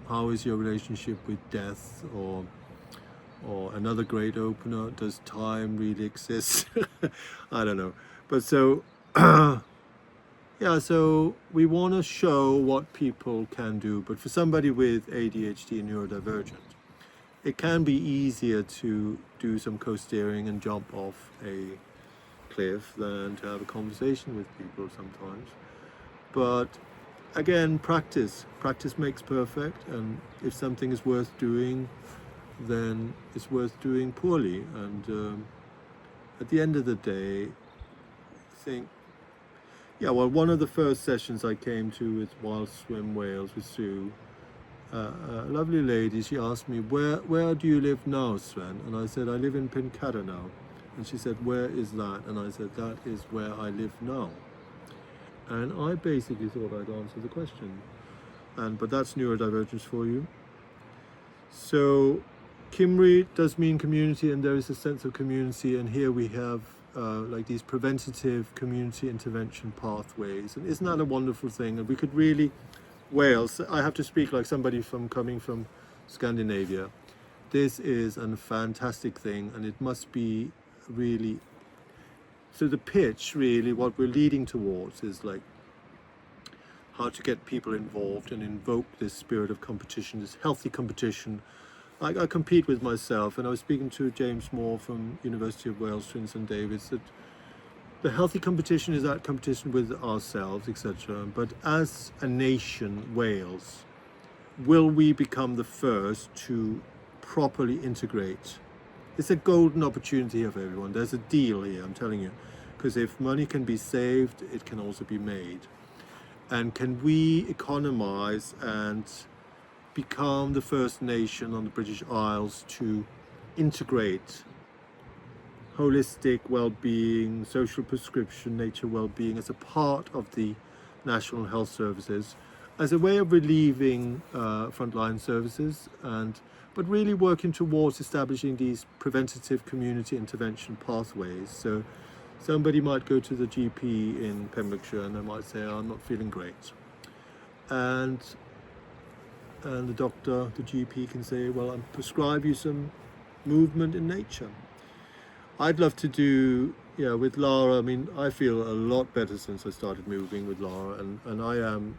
how is your relationship with death? Or another great opener, does time really exist? I don't know. But so so we want to show what people can do. But for somebody with ADHD and neurodivergent, it can be easier to do some co-steering and jump off a cliff than to have a conversation with people sometimes. But again, practice makes perfect, and if something is worth doing, then it's worth doing poorly. And at the end of the day, I think, one of the first sessions I came to with Wild Swim Wales with Sue, a lovely lady, she asked me, where do you live now, Svend? And I said, I live in Pencarrow now. And she said, where is that? And I said, that is where I live now. And I basically thought I'd answer the question. But that's neurodivergence for you. So Cymru does mean community, and there is a sense of community, and here we have like these preventative community intervention pathways, and isn't that a wonderful thing? And we could really, Wales, I have to speak like somebody coming from Scandinavia. This is a fantastic thing, and it must be really, so the pitch really, what we're leading towards is like how to get people involved and invoke this spirit of competition, this healthy competition. I compete with myself, and I was speaking to James Moore from University of Wales, Twin St David's, that the healthy competition is that competition with ourselves, etc. But as a nation, Wales, will we become the first to properly integrate? It's a golden opportunity here for everyone. There's a deal here, I'm telling you, because if money can be saved, it can also be made. And can we economize and become the first nation on the British Isles to integrate holistic well-being, social prescription, nature well-being as a part of the National Health Services, as a way of relieving frontline services, but really working towards establishing these preventative community intervention pathways. So somebody might go to the GP in Pembrokeshire and they might say, I'm not feeling great. And the doctor, the GP can say, well, I'll prescribe you some movement in nature. I'd love to do, with Lara, I mean, I feel a lot better since I started moving with Lara, and I am,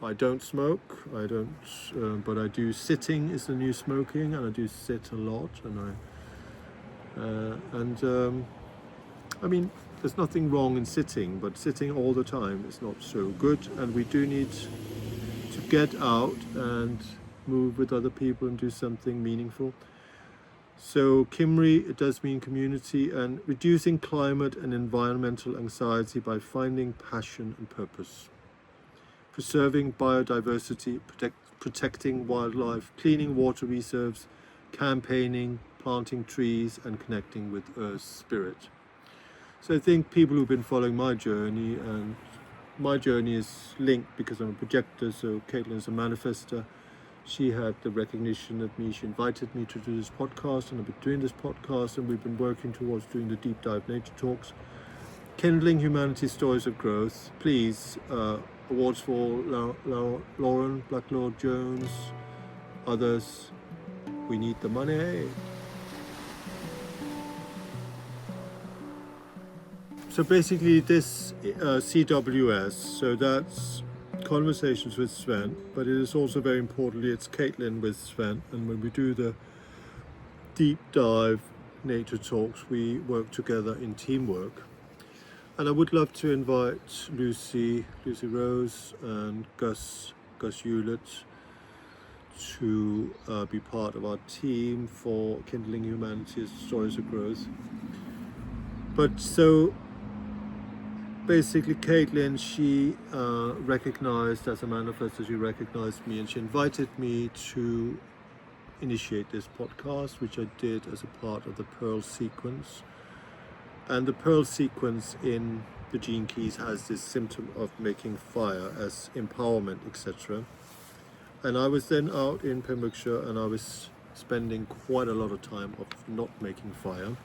I don't smoke, but I do, sitting is the new smoking, and I do sit a lot, I mean, there's nothing wrong in sitting, but sitting all the time is not so good, and we do need to get out and move with other people and do something meaningful. So Cymru, it does mean community, and reducing climate and environmental anxiety by finding passion and purpose. Preserving biodiversity, protecting wildlife, cleaning water reserves, campaigning, planting trees, and connecting with Earth's spirit. So I think people who've been following my journey, and my journey is linked because I'm a projector, so Caitlin's a manifester. She had the recognition of me, she invited me to do this podcast, and I've been doing this podcast, and we've been working towards doing the deep dive nature talks. Kindling Humanity Stories of Growth. Please, awards for Lauren, Black Lord Jones, others. We need the money. So basically this CWS, so that's Conversations with Svend, but it is also very importantly, it's Caitlin with Svend, and when we do the deep dive nature talks, we work together in teamwork. And I would love to invite Lucy Rose and Gus Hewlett to be part of our team for Kindling Humanity's Stories of Growth. But so basically Caitlin, she recognized as a manifestor, she recognized me, and she invited me to initiate this podcast, which I did as a part of the Pearl sequence. And the Pearl sequence in the Gene Keys has this symptom of making fire as empowerment, etc. And I was then out in Pembrokeshire, and I was spending quite a lot of time of not making fire.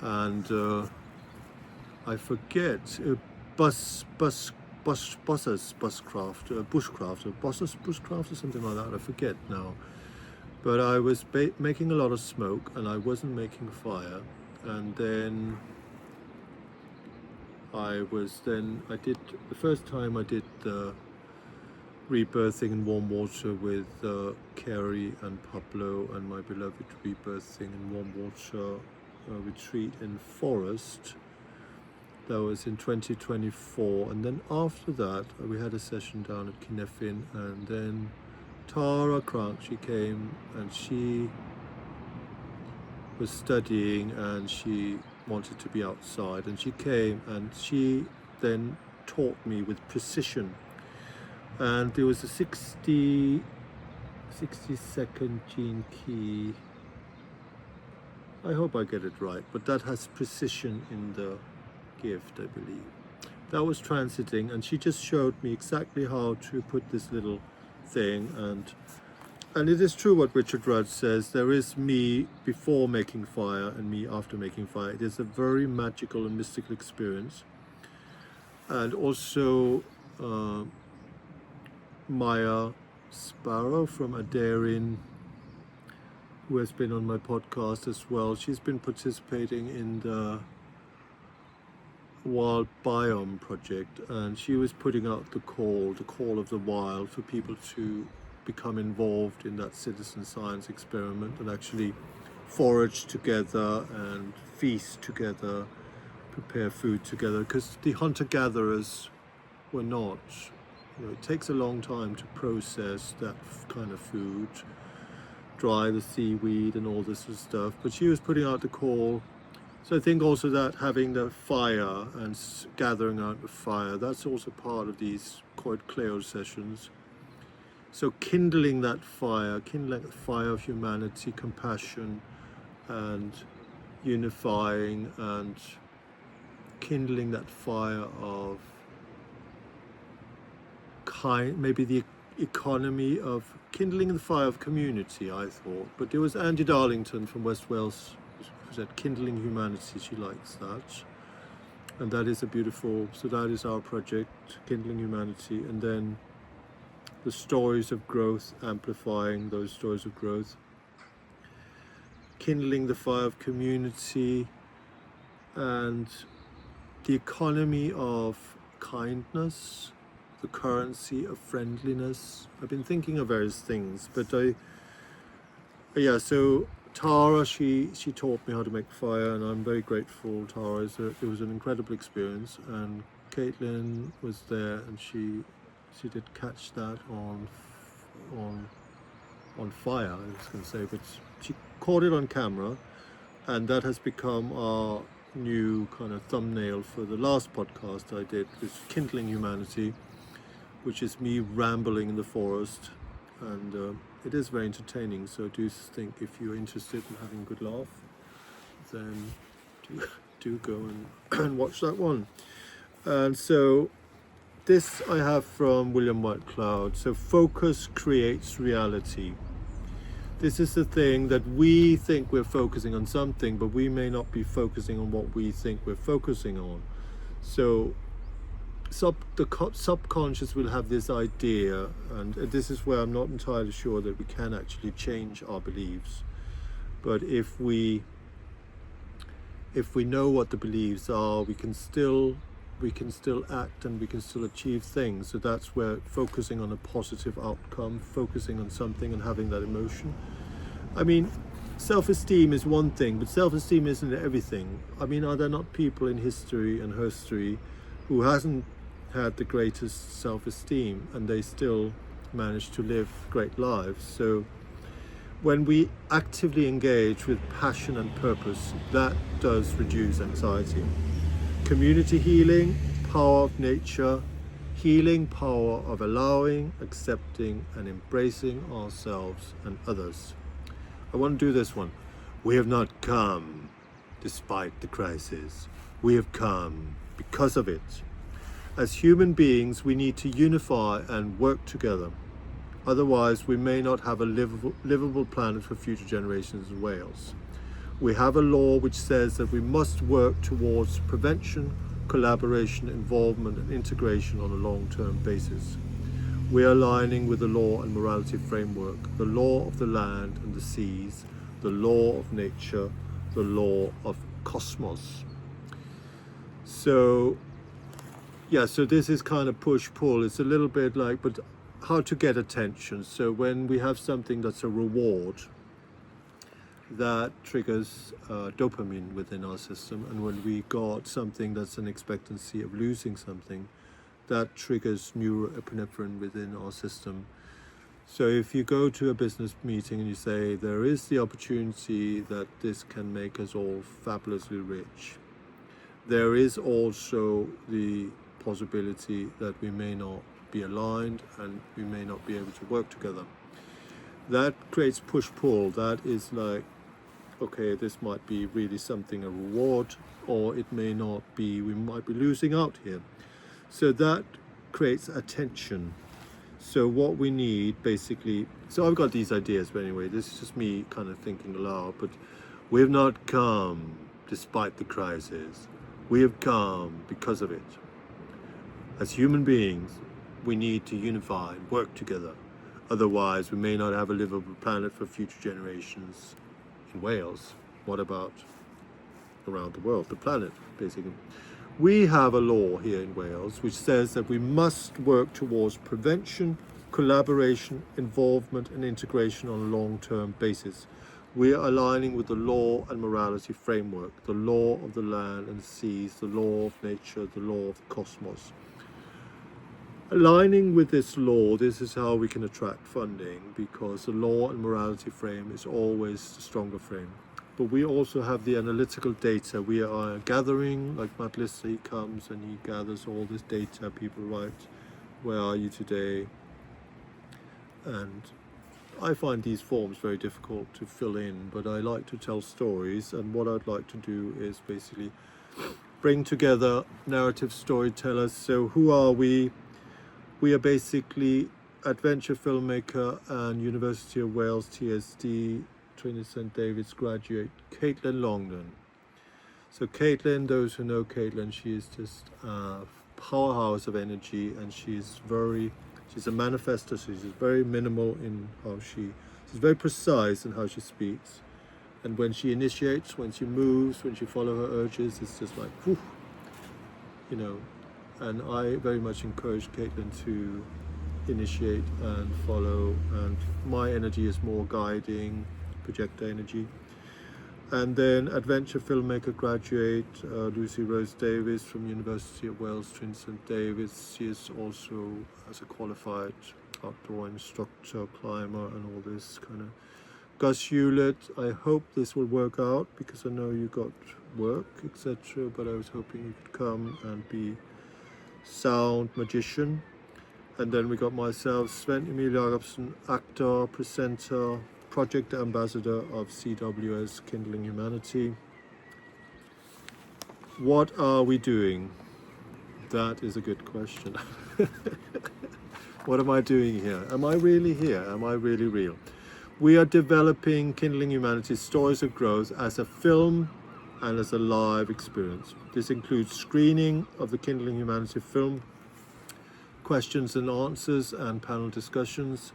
And I forget, bushcraft or something like that, I forget now. But I was making a lot of smoke, and I wasn't making fire. And then I did, the first time I did the rebirthing in warm water with Carrie and Pablo and my beloved rebirthing in warm water retreat in Forest. That was in 2024, and then after that we had a session down at Kinefin, and then Tara Crank, she came and she was studying and she wanted to be outside, and she came and she then taught me with precision. And there was a 60-second gene key, I hope I get it right, but that has precision in the gift, I believe. That was transiting, and she just showed me exactly how to put this little thing, and it is true what Richard Rudd says, there is me before making fire and me after making fire. It is a very magical and mystical experience. And also Maya Sparrow from Adarin, who has been on my podcast as well, she's been participating in the Wild Biome project, and she was putting out the call of the wild, for people to become involved in that citizen science experiment and actually forage together and feast together, prepare food together, because the hunter-gatherers were not. It takes a long time to process that kind of food, dry the seaweed and all this sort of stuff, but she was putting out the call. So I think also that having the fire and gathering out the fire, that's also part of these Coed Cleo sessions. So kindling that fire, kindling the fire of humanity, compassion, and unifying, and kindling that fire of maybe the economy of kindling the fire of community, I thought. But there was Angie Darlington from West Wales, who said kindling humanity, she likes that. And that is a beautiful, so that is our project, Kindling Humanity. And then the stories of growth, amplifying those stories of growth. Kindling the fire of community, and the economy of kindness, the currency of friendliness. I've been thinking of various things, but so Tara, she taught me how to make fire, and I'm very grateful. Tara, it was an incredible experience, and Caitlin was there, and she did catch that on fire, I was going to say, but she caught it on camera, and that has become our new kind of thumbnail for the last podcast I did, which is Kindling Humanity, which is me rambling in the forest, and it is very entertaining. So I do think if you're interested in having a good laugh, then do go and watch that one. And so this I have from William Whitecloud. So focus creates reality. This is the thing that we think we're focusing on something, but we may not be focusing on what we think we're focusing on. So the subconscious will have this idea, and this is where I'm not entirely sure that we can actually change our beliefs. But if we know what the beliefs are, we can still act, and we can still achieve things. So that's where focusing on a positive outcome, focusing on something and having that emotion. I mean, self-esteem is one thing, but self-esteem isn't everything. I mean, are there not people in history and herstory who hasn't had the greatest self-esteem and they still managed to live great lives? So when we actively engage with passion and purpose, that does reduce anxiety. Community healing, power of nature, healing power of allowing, accepting, and embracing ourselves and others. I want to do this one. We have not come despite the crisis. We have come because of it. As human beings, we need to unify and work together. Otherwise, we may not have a livable planet for future generations in Wales. We have a law which says that we must work towards prevention, collaboration, involvement, and integration on a long-term basis. We are aligning with the law and morality framework, the law of the land and the seas, the law of nature, the law of cosmos. So, yeah, so this is kind of push-pull. It's a little bit like, but how to get attention. So when we have something that's a reward, that triggers dopamine within our system, and when we got something that's an expectancy of losing something, that triggers neuroepinephrine within our system. So if you go to a business meeting and you say there is the opportunity that this can make us all fabulously rich, there is also the possibility that we may not be aligned and we may not be able to work together. That creates push-pull. That is like, okay, this might be really something, a reward, or it may not be, we might be losing out here. So that creates attention. So what we need basically, so I've got these ideas, but anyway, this is just me kind of thinking aloud, but we have not come despite the crisis. We have come because of it. As human beings, we need to unify and work together. Otherwise, we may not have a livable planet for future generations in Wales. What about around the world, the planet, basically? We have a law here in Wales which says that we must work towards prevention, collaboration, involvement, and integration on a long-term basis. We are aligning with the law and morality framework, the law of the land and seas, the law of nature, the law of the cosmos. Aligning with this law, this is how we can attract funding, because the law and morality frame is always the stronger frame. But we also have the analytical data. We are gathering, like Matt Lister, he comes and he gathers all this data. People write, where are you today? And I find these forms very difficult to fill in, but I like to tell stories, and what I'd like to do is basically bring together narrative storytellers. So who are we? We are basically adventure filmmaker and University of Wales TSD, Trinity St David's graduate, Caitlin Longden. So Caitlin, those who know Caitlin, she is just a powerhouse of energy, and she's a manifestor, so she's very minimal in how she's very precise in how she speaks. And when she initiates, when she moves, when she follows her urges, it's just like, whew, you know. And I very much encourage Caitlin to initiate and follow, and my energy is more guiding, projector energy. And then adventure filmmaker graduate, Lucy Rose Davis from University of Wales, Trinity St David's. She is also as a qualified outdoor instructor, climber, and all this kind of Gus Hewlett, I hope this will work out because I know you got work, etc. But I was hoping you could come and be sound magician. And then we got myself, Svend Jakobsen, actor, presenter, project ambassador of CWS Kindling Humanity. What are we doing? That is a good question. What am I doing here? Am I really here? Am I really real? We are developing Kindling Humanity Stories of Growth as a film and as a live experience. This includes screening of the Kindling Humanity film, questions and answers and panel discussions,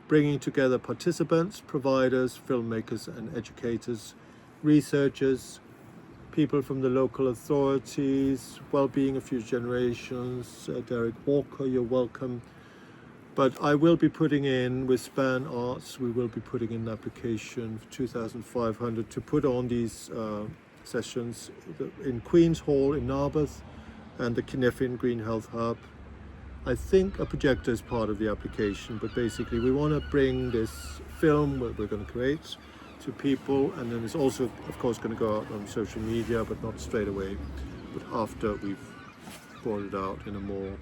bringing together participants, providers, filmmakers and educators, researchers, people from the local authorities, Wellbeing, A Few Generations, Derek Walker, you're welcome. But I will be putting in, with Span Arts, we will be putting in an application for 2,500 to put on these sessions in Queen's Hall in Narberth and the Cynefin Green Health Hub. I think a projector is part of the application, but basically we want to bring this film that we're going to create to people, and then it's also, of course, going to go out on social media, but not straight away, but after we've brought it out in a more,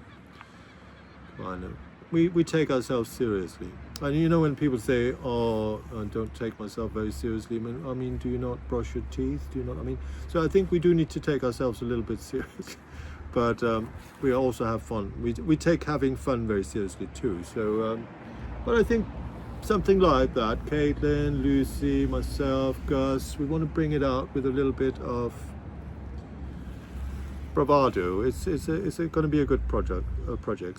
I know, we take ourselves seriously. And you know, when people say, oh, I don't take myself very seriously, I mean, do you not brush your teeth? Do you not, I mean, so I think we do need to take ourselves a little bit seriously. But we also have fun. We take having fun very seriously too. So, but I think something like that, Caitlin, Lucy, myself, Gus, we want to bring it out with a little bit of bravado. It's going to be a good project.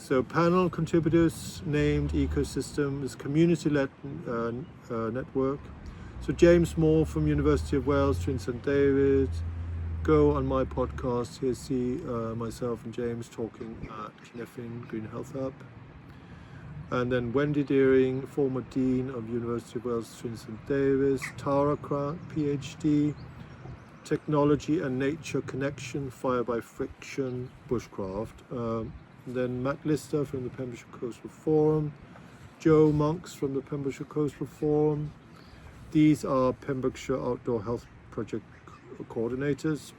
So panel contributors named Ecosystem is community-led network. So James Moore from University of Wales, Trin St David. Go on my podcast, here see myself and James talking at Cynefin Green Health Hub. And then Wendy Deering, former Dean of University of Wales, Trin St Davis, Tara Crank, PhD, Technology and Nature Connection, Fire by Friction, Bushcraft. Then Matt Lister from the Pembrokeshire Coastal Forum, Joe Monks from the Pembrokeshire Coastal Forum. These are Pembrokeshire Outdoor Health Project coordinators.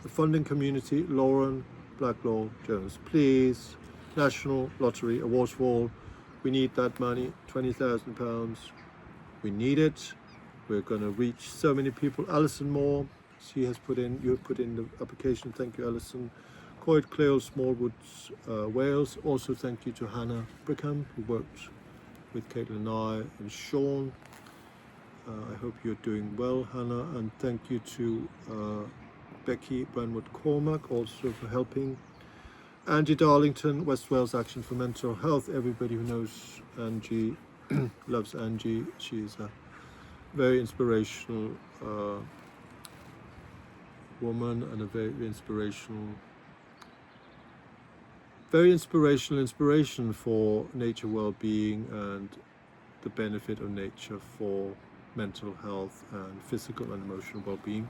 The funding community, Lauren Blacklaw Jones. Please, National Lottery Awards Wall. We need that money, £20,000. We need it. We're going to reach so many people. Alison Moore, she has put in, you have put in the application. Thank you, Alison. Coed, Lleol, Smallwoods, Wales. Also thank you to Hannah Brickham, who worked with Caitlin and I, and Sean. I hope you're doing well, Hannah, and thank you to Becky Branwood-Cormack also for helping. Angie Darlington, West Wales Action for Mental Health. Everybody who knows Angie loves Angie. She is a very inspirational woman and a very inspiration for nature well-being and the benefit of nature for mental health and physical and emotional well-being.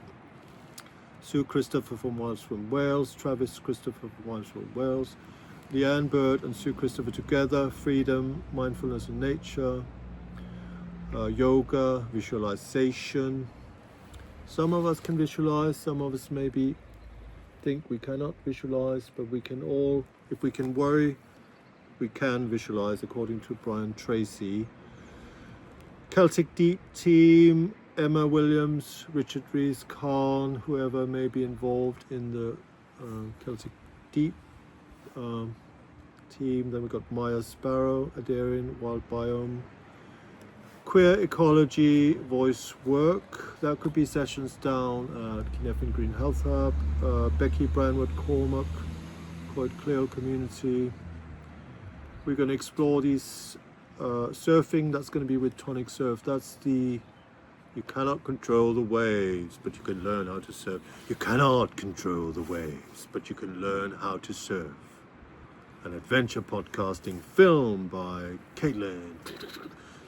Sue Christopher from Wales, Travis Christopher from Wales, Leanne Bird and Sue Christopher together, freedom, mindfulness and nature, yoga, visualization. Some of us can visualize, some of us maybe think we cannot visualize, but we can all, if we can worry, we can visualize, according to Brian Tracy. Celtic Deep Team, Emma Williams, Richard Rees, Khan, whoever may be involved in the Celtic Deep team. Then we've got Maya Sparrow, Adarian, Wild Biome, Queer Ecology, Voice Work. That could be sessions down at Cynefin Green Health Hub. Becky Branwood-Cormack, Coed Lleol Community. We're going to explore these surfing. That's going to be with Tonic Surf. That's the, you cannot control the waves, but you can learn how to surf. You cannot control the waves, but you can learn how to surf. An adventure podcasting film by Caitlin.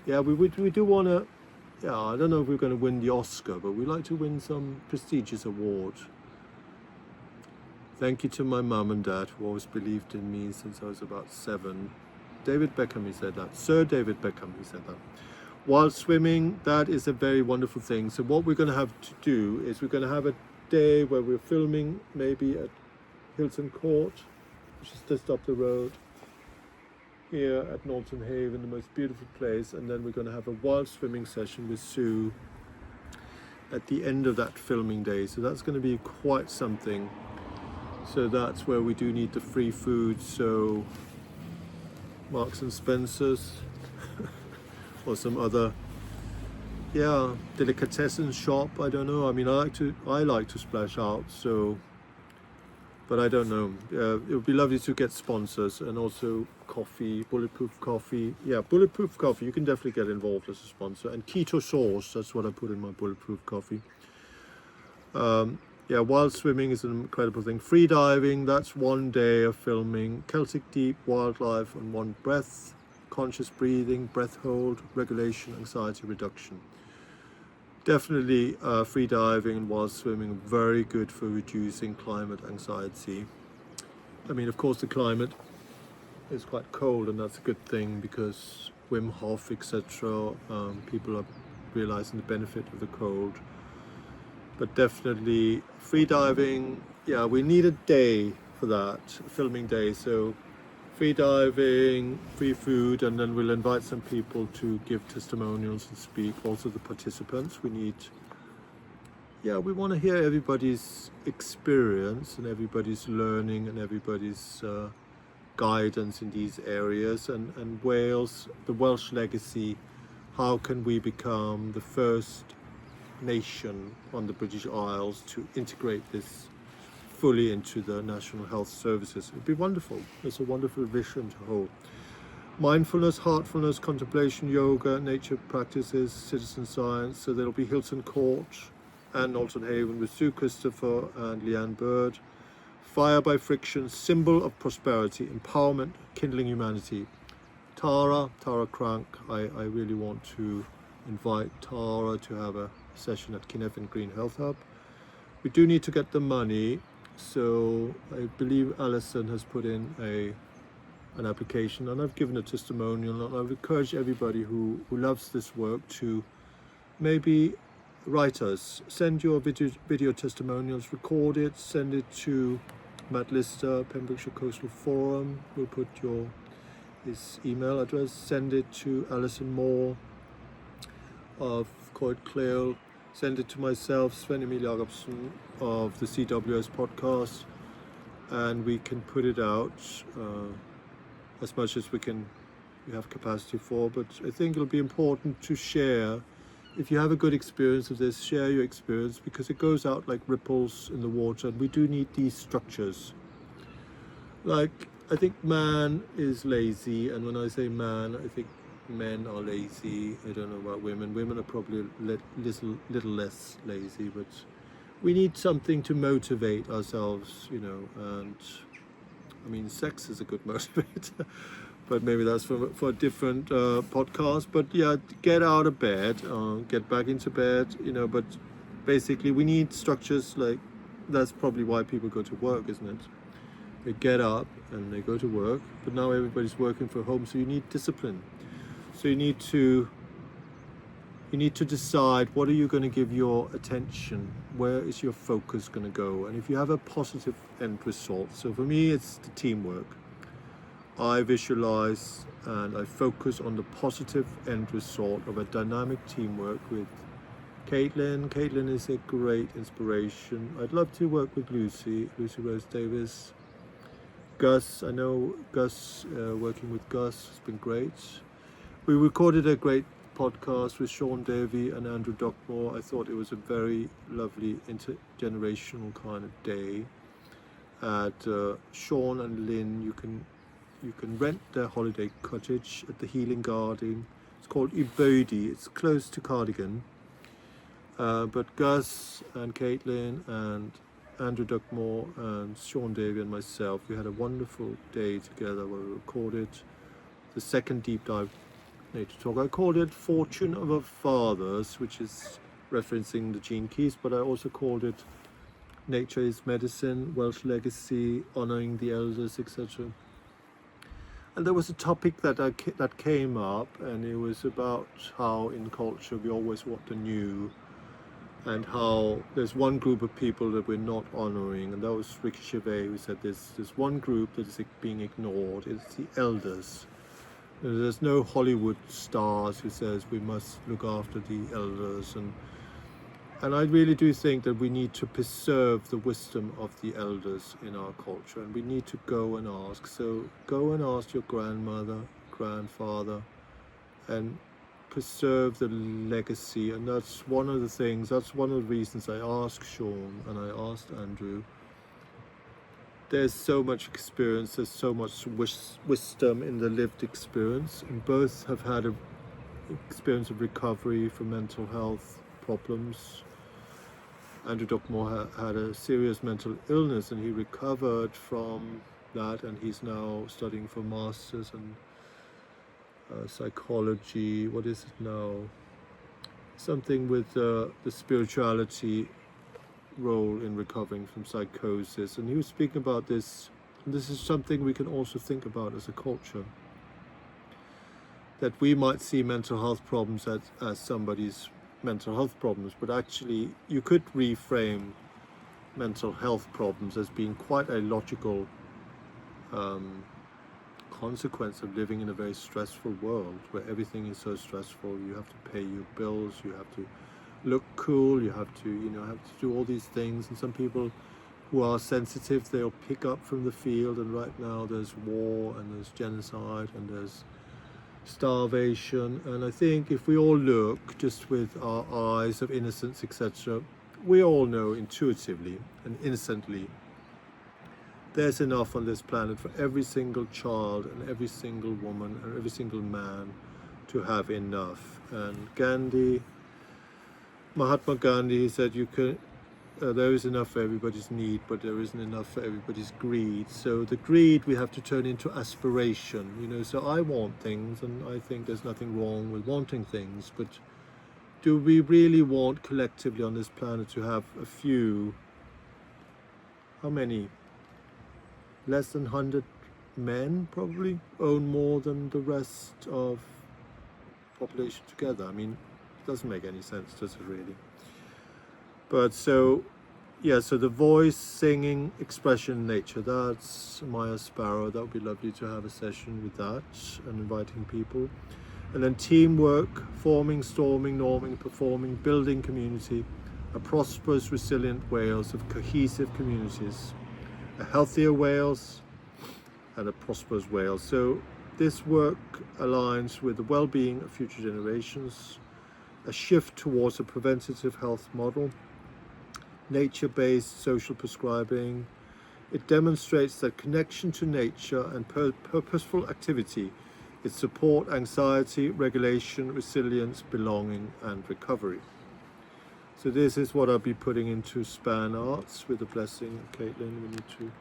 Yeah, we do want to, yeah, I don't know if we're going to win the Oscar, but we like to win some prestigious award. Thank you to my mum and dad who always believed in me since I was about 7. David Beckham, he said that. Sir David Beckham, he said that. While swimming, that is a very wonderful thing. So what we're going to have to do is we're going to have a day where we're filming maybe at Hilton Court, which is just up the road, here at Norton Haven, the most beautiful place, and then we're going to have a wild swimming session with Sue at the end of that filming day. So that's going to be quite something. So that's where we do need the free food. So Marks and Spencer's or some other delicatessen shop. I don't know. I mean, I like to splash out. So, but I don't know. It would be lovely to get sponsors, and also coffee, Bulletproof coffee. Yeah, Bulletproof coffee. You can definitely get involved as a sponsor. And KetoSource. That's what I put in my Bulletproof coffee. Wild swimming is an incredible thing. Free diving, that's one day of filming. Celtic deep wildlife on one breath. Conscious breathing, breath hold, regulation, anxiety reduction. Definitely free diving and wild swimming, very good for reducing climate anxiety. I mean, of course, the climate is quite cold, and that's a good thing because Wim Hof, etc. People are realizing the benefit of the cold. But definitely free diving, we need a day for that, a filming day. So free diving, free food, and then we'll invite some people to give testimonials and speak. Also the participants, we want to hear everybody's experience and everybody's learning and everybody's guidance in these areas. And Wales, the Welsh legacy, how can we become the first nation on the British Isles to integrate this fully into the National Health Services. It'd be wonderful. It's a wonderful vision to hold. Mindfulness, heartfulness, contemplation, yoga, nature practices, citizen science. So there'll be Hilton Court and Norton Haven with Sue Christopher and Leanne Bird. Fire by friction, symbol of prosperity, empowerment, kindling humanity. Tara Crank, I really want to invite Tara to have a session at Carmarthen Green Health Hub. We do need to get the money, so I believe Alison has put in an application, and I've given a testimonial, and I've encouraged everybody who loves this work to maybe write us, send your video testimonials, record it, send it to Matt Lister, Pembrokeshire Coastal Forum. We'll put his email address. Send it to Alison Moore of Coed. Send it to myself, Svend of the CWS podcast, and we can put it out as much as we have capacity for. But I think it'll be important to share. If you have a good experience of this, share your experience, because it goes out like ripples in the water, and we do need these structures. Like, I think man is lazy, and when I say man, I think men are lazy. I don't know about women. Women are probably a little less lazy, but we need something to motivate ourselves, and I mean, sex is a good motivator, but maybe that's for a different podcast. But yeah, get out of bed, get back into bed, but basically we need structures. Like, that's probably why people go to work, isn't it? They get up and they go to work, but now everybody's working from home, so you need discipline. So you need to decide, what are you going to give your attention? Where is your focus going to go? And if you have a positive end result, so for me it's the teamwork. I visualize and I focus on the positive end result of a dynamic teamwork with Caitlin. Caitlin is a great inspiration. I'd love to work with Lucy Rose Davis. Gus, I know Gus, working with Gus has been great. We recorded a great podcast with Sean Davey and Andrew Dockmore. I thought it was a very lovely intergenerational kind of day. At Sean and Lynn, you can rent their holiday cottage at the Healing Garden. It's called Ibodi. It's close to Cardigan. But Gus and Caitlin and Andrew Duckmore and Sean Davey and myself, we had a wonderful day together where we recorded the second deep dive nature talk. I called it Fortune of Our Fathers, which is referencing the Gene Keys, but I also called it Nature is Medicine, Welsh Legacy, Honouring the Elders, etc. And there was a topic that came up, and it was about how in culture we always want the new, and how there's one group of people that we're not honouring, and that was Ricky Gervais who said there's one group that is being ignored. It's the elders. There's no Hollywood stars who says we must look after the elders, and I really do think that we need to preserve the wisdom of the elders in our culture, and we need to go and ask. So go and ask your grandmother, grandfather, and preserve the legacy. And that's one of the reasons I asked Sean and I asked Andrew. There's so much experience, there's so much wisdom in the lived experience, and both have had an experience of recovery from mental health problems. Andrew Duckmore had a serious mental illness, and he recovered from that, and he's now studying for masters and psychology. What is it now? Something with the spirituality role in recovering from psychosis, and he was speaking about this, and this is something we can also think about as a culture, that we might see mental health problems as somebody's mental health problems, but actually you could reframe mental health problems as being quite a logical consequence of living in a very stressful world where everything is so stressful. You have to pay your bills, you have to look cool, you have to do all these things, and some people who are sensitive, they'll pick up from the field, and right now there's war and there's genocide and there's starvation, and I think if we all look just with our eyes of innocence, etc., we all know intuitively and innocently there's enough on this planet for every single child and every single woman and every single man to have enough. And Mahatma Gandhi said there is enough for everybody's need, but there isn't enough for everybody's greed. So the greed we have to turn into aspiration, so I want things, and I think there's nothing wrong with wanting things, but do we really want collectively on this planet to have a few, how many? Less than 100 men probably own more than the rest of the population together. I mean, it doesn't make any sense, does it really? But so the voice, singing, expression, nature, that's Maya Sparrow. That would be lovely to have a session with that and inviting people. And then teamwork, forming, storming, norming, performing, building community, a prosperous, resilient Wales of cohesive communities, a healthier Wales and a prosperous Wales. So this work aligns with the well-being of future generations, a shift towards a preventative health model, nature-based social prescribing. It demonstrates that connection to nature and purposeful activity is support anxiety, regulation, resilience, belonging, and recovery. So this is what I'll be putting into Span Arts with the blessing of Caitlin. We need to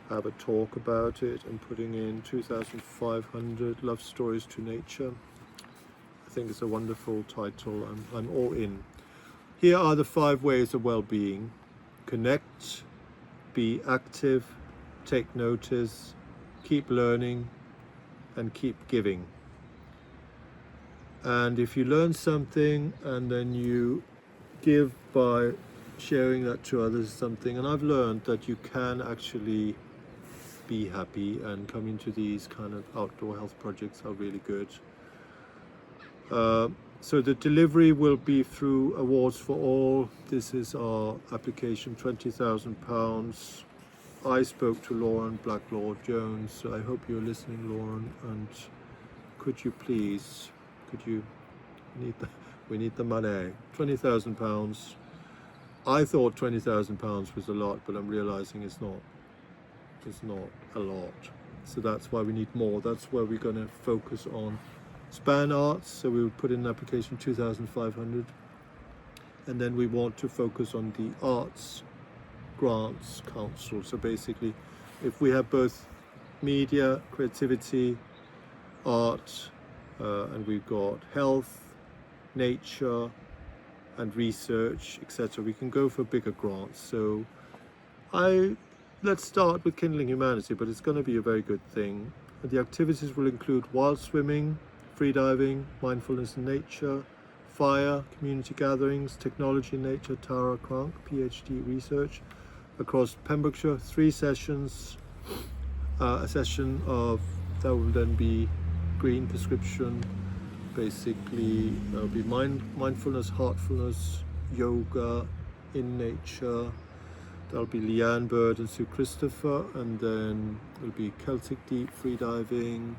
have a talk about it, and putting in 2,500 love stories to nature. I think it's a wonderful title. I'm all in. Here are the 5 ways of well-being: connect, be active, take notice, keep learning, and keep giving. And if you learn something and then you give by sharing that to others, something, and I've learned that you can actually be happy, and coming to these kind of outdoor health projects are really good. So the delivery will be through Awards for All. This is our application, £20,000. I spoke to Lauren Blacklaw Jones, so I hope you're listening, Lauren, and could you please, we need the money, £20,000. I thought £20,000 was a lot, but I'm realizing it's not a lot. So that's why we need more. That's where we're going to focus on Span Arts. So we would put in an application 2,500, and then we want to focus on the Arts Grants Council. So basically, if we have both media, creativity, art, and we've got health, nature, and research, etc., we can go for bigger grants. So let's start with Kindling Humanity, but it's going to be a very good thing. The activities will include wild swimming, freediving, mindfulness in nature, fire, community gatherings, technology in nature, Tara Crank, PhD research, across Pembrokeshire, 3 sessions, a session of, that will then be green prescription, basically there'll be mindfulness, heartfulness, yoga in nature, there'll be Leanne Bird and Sue Christopher, and then there'll be Celtic Deep freediving,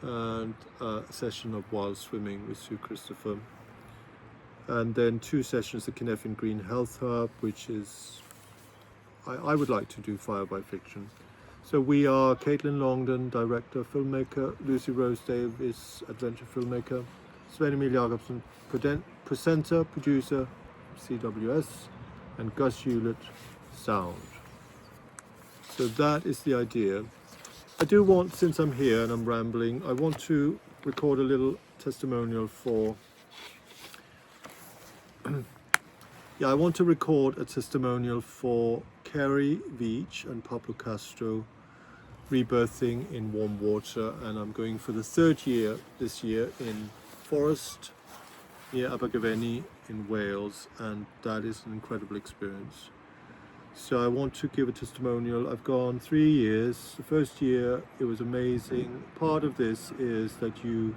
and a session of wild swimming with Sue Christopher. And then 2 sessions at Carmarthen Green Health Hub, which is, I would like to do fire by fiction. So we are Caitlin Longdon, director, filmmaker, Lucy Rose Davis, adventure filmmaker, Sven Emil Jacobsen, presenter, producer, CWS, and Gus Hewlett, sound. So that is the idea. I do want, since I'm here and I'm rambling, I want to record a little testimonial for I want to record a testimonial for Kerry Veach and Pablo Castro, rebirthing in warm water, and I'm going for the 3rd year this year in Forest near Abergavenny in Wales, and that is an incredible experience. So I want to give a testimonial. I've gone 3 years. The first year it was amazing. Part of this is that you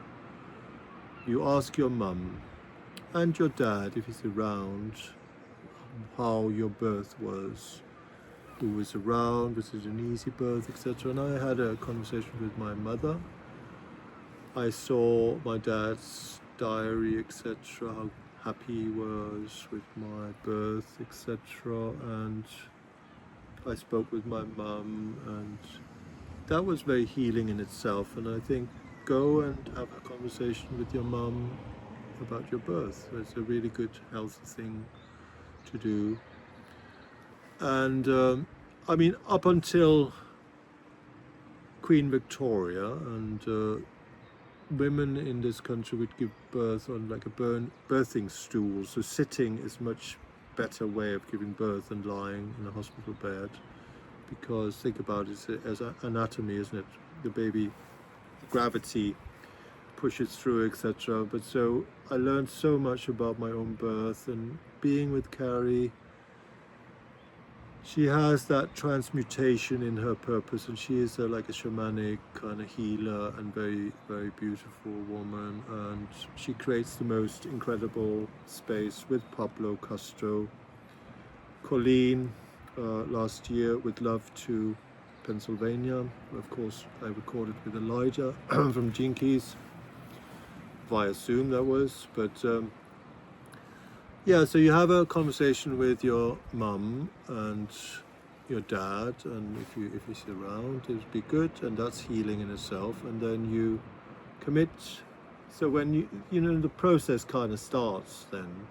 ask your mum and your dad, if he's around, how your birth was, who was around, was it an easy birth, etc. And I had a conversation with my mother. I saw my dad's diary, etc., how happy he was with my birth, etc. And I spoke with my mum, and that was very healing in itself. And I think go and have a conversation with your mum about your birth. It's a really good, healthy thing to do. And I mean, up until Queen Victoria, and women in this country would give birth on like a birthing stool. So sitting is much better way of giving birth than lying in a hospital bed, because think about it as anatomy, isn't it? The baby, gravity pushes through, etc. But so I learned so much about my own birth, and being with Carrie, she has that transmutation in her purpose, and she is like a shamanic kind of healer and very, very beautiful woman, and she creates the most incredible space with Pablo Castro. Colleen last year with Love to Pennsylvania. Of course, I recorded with Elijah from Gene Keys via Zoom, that was. But yeah, so you have a conversation with your mum and your dad, and if he's around, it'd be good, and that's healing in itself. And then you commit. So when you know, the process kind of starts then.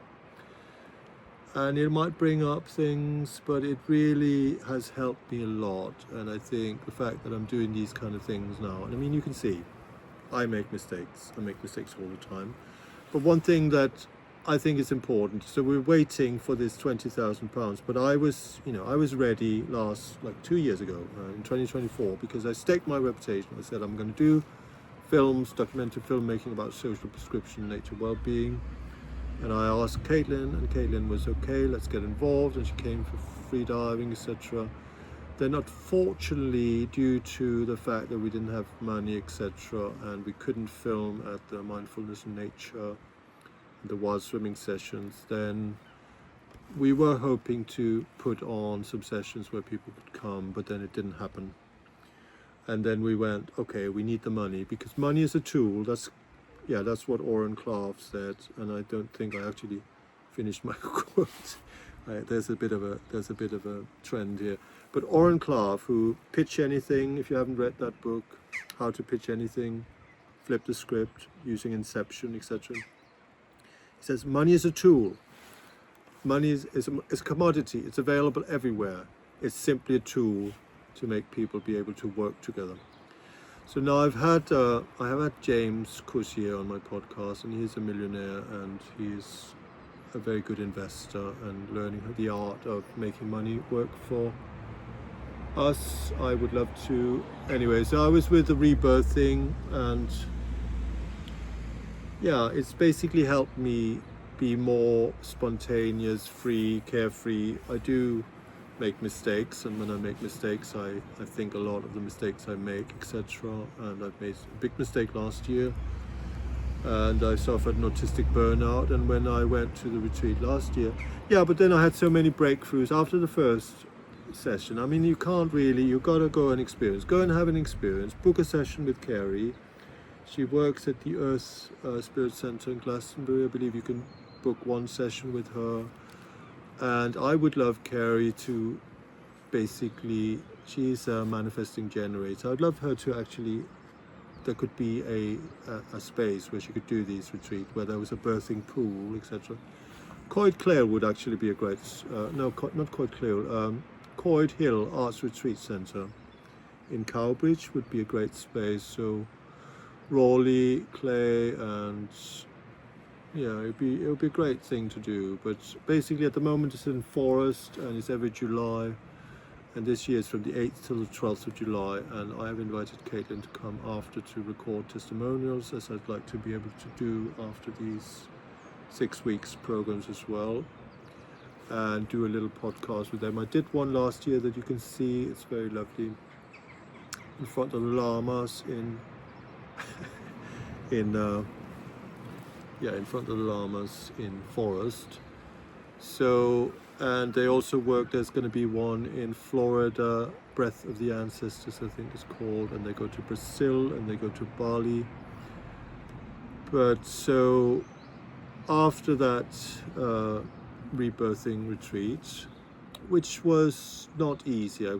And it might bring up things, but it really has helped me a lot. And I think the fact that I'm doing these kind of things now, and I mean, you can see, I make mistakes. I make mistakes all the time. But one thing that I think is important, so we're waiting for this £20,000, but I was ready like 2 years ago, in 2024, because I staked my reputation. I said, I'm going to do films, documentary filmmaking about social prescription, nature, well-being. And I asked Caitlin, and Caitlin was okay, let's get involved, and she came for free diving, etc. Then unfortunately, due to the fact that we didn't have money, etc., and we couldn't film at the mindfulness in nature, the wild swimming sessions, then we were hoping to put on some sessions where people could come, but then it didn't happen. And then we went, okay, we need the money, because money is a tool. That's what Oren Clark said, and I don't think I actually finished my quote. There's a bit of a trend here. But Oren Clark, who Pitch Anything, if you haven't read that book, How to Pitch Anything, Flip the Script, using Inception, etc. He says money is a tool. Money is a commodity. It's available everywhere. It's simply a tool to make people be able to work together. So now I have had James Cousier on my podcast, and he's a millionaire, and he's a very good investor and learning the art of making money work for us, I would love to. Anyway, so I was with the Rebirthing, and yeah, it's basically helped me be more spontaneous, free, carefree. I do make mistakes, and when I make mistakes, I think a lot of the mistakes I make, etc. And I've made a big mistake last year, and I suffered an autistic burnout. And when I went to the retreat last year, yeah, but then I had so many breakthroughs after the first session. I mean, you can't really, you gotta go and experience, go and have an experience, book a session with Carrie. She works at the Earth Spirit Centre in Glastonbury. I believe you can book one session with her. And I would love Carrie to basically, she's a manifesting generator. I'd love her to actually, there could be a space where she could do these retreats, where there was a birthing pool, etc. Coed Clare would actually be a great, not Coed Clare, Coed Hill Arts Retreat Centre in Cowbridge would be a great space. So Raleigh, Clay, and yeah, it would be a great thing to do. But basically at the moment it's in Forest, and it's every July, and this year it's from the 8th till the 12th of July, and I have invited Caitlin to come after to record testimonials, as I'd like to be able to do after these 6 weeks programs as well, and do a little podcast with them. I did one last year that you can see, it's very lovely, in front of the llamas in in front of the llamas in Forest. So, and they also work, there's going to be one in Florida, Breath of the Ancestors I think it's called, and they go to Brazil and they go to Bali. But so after that rebirthing retreat, which was not easy, it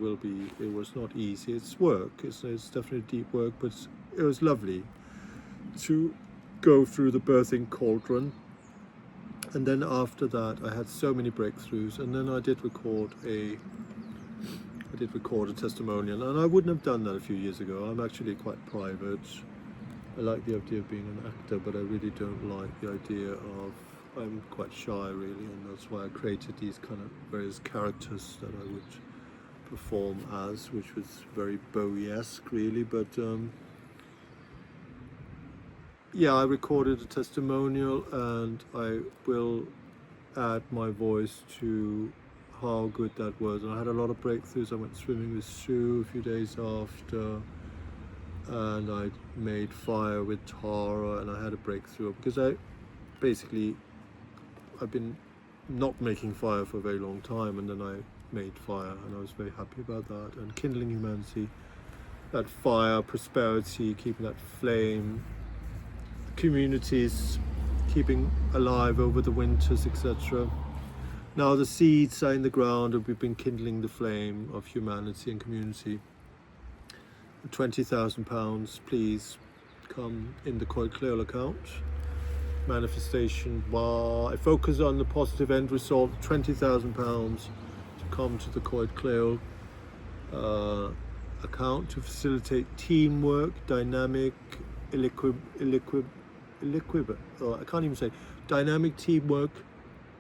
was not easy, it's work, it's definitely deep work, but it was lovely to go through the birthing cauldron. And then after that I had so many breakthroughs, and then I did record a testimonial, and I wouldn't have done that a few years ago. I'm actually quite private. I like the idea of being an actor, but I really don't like the idea of, I'm quite shy really, and that's why I created these kind of various characters that I would perform as, which was very Bowie-esque really. But yeah, I recorded a testimonial, and I will add my voice to how good that was. And I had a lot of breakthroughs. I went swimming with Sue a few days after, and I made fire with Tara, and I had a breakthrough because I've been not making fire for a very long time, and then I made fire, and I was very happy about that. And kindling humanity, that fire, prosperity, keeping that flame, communities keeping alive over the winters, etc. Now the seeds are in the ground, and we've been kindling the flame of humanity and community. £20,000, please come in the Coed Lleol account. Manifestation, I focus on the positive end result, £20,000 to come to the Coed Lleol account to facilitate teamwork, dynamic, dynamic teamwork,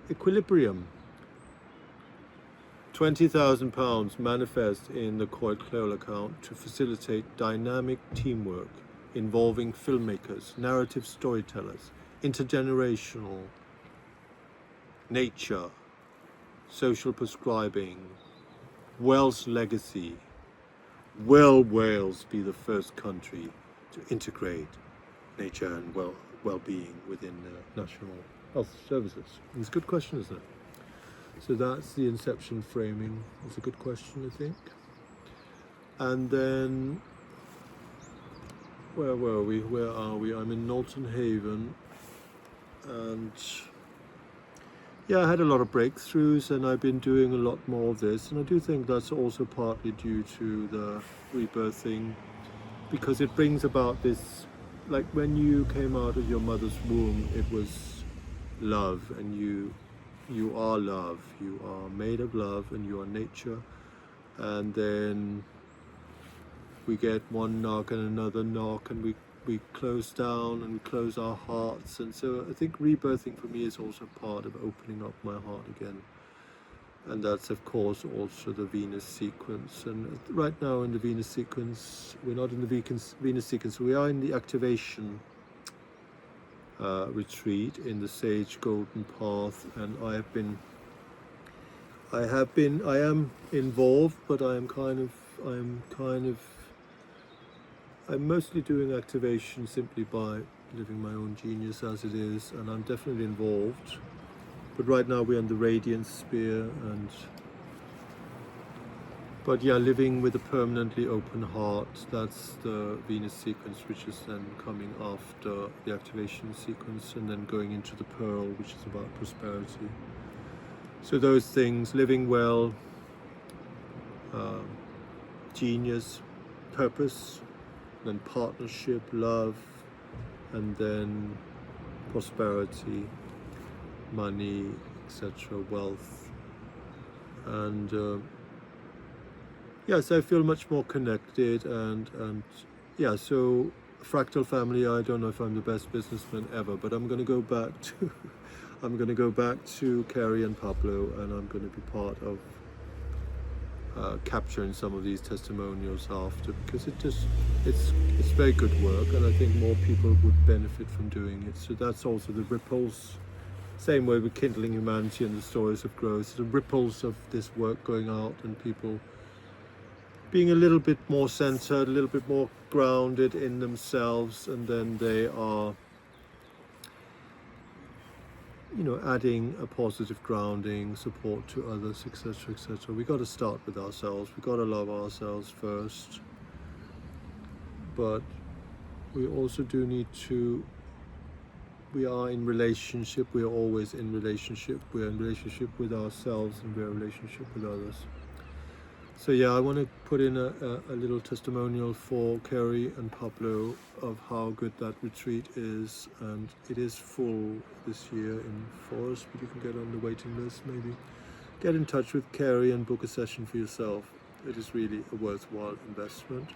equilibrium. £20,000 manifest in the Coed Lleol account to facilitate dynamic teamwork involving filmmakers, narrative storytellers, intergenerational, nature, social prescribing, Wales legacy. Will Wales be the first country to integrate nature and well-being within national health services? It's a good question, isn't it? So that's the inception framing. It's a good question, I think. And then, where were we? Where are we? I'm in Knowlton Haven, and yeah, I had a lot of breakthroughs, and I've been doing a lot more of this, and I do think that's also partly due to the rebirthing, because it brings about this, like when you came out of your mother's womb, it was love, and you are love, you are made of love, and you are nature. And then we get one knock and another knock, and we close down and we close our hearts. And so I think rebirthing for me is also part of opening up my heart again And that's of course also the Venus sequence. And right now in the Venus sequence, we're not in the Venus sequence, we are in the activation retreat in the Sage Golden Path, and I am involved, but I'm mostly doing activation simply by living my own genius as it is, and I'm definitely involved. But right now we're in the radiance sphere, but yeah, living with a permanently open heart, that's the Venus sequence, which is then coming after the activation sequence, and then going into the Pearl, which is about prosperity. So those things, living well, genius, purpose, then partnership, love, and then prosperity, money, etc., wealth. And yes, I feel much more connected, and yeah, so fractal family, I don't know if I'm the best businessman ever, but I'm going to go back to Kerry and Pablo, and I'm going to be part of capturing some of these testimonials after, because it's very good work, and I think more people would benefit from doing it. So that's also the ripples, same way with Kindling Humanity and the stories of growth, the ripples of this work going out, and people being a little bit more centered, a little bit more grounded in themselves, and then they are, you know, adding a positive grounding, support to others, etc., etc. We got to start with ourselves. We got to love ourselves first, but we also do need to. We are in relationship. We are always in relationship. We are in relationship with ourselves, and we are in relationship with others. So yeah, I want to put in a little testimonial for Kerry and Pablo of how good that retreat is, and it is full this year in Forest, but you can get on the waiting list. Maybe get in touch with Kerry and book a session for yourself. It is really a worthwhile investment.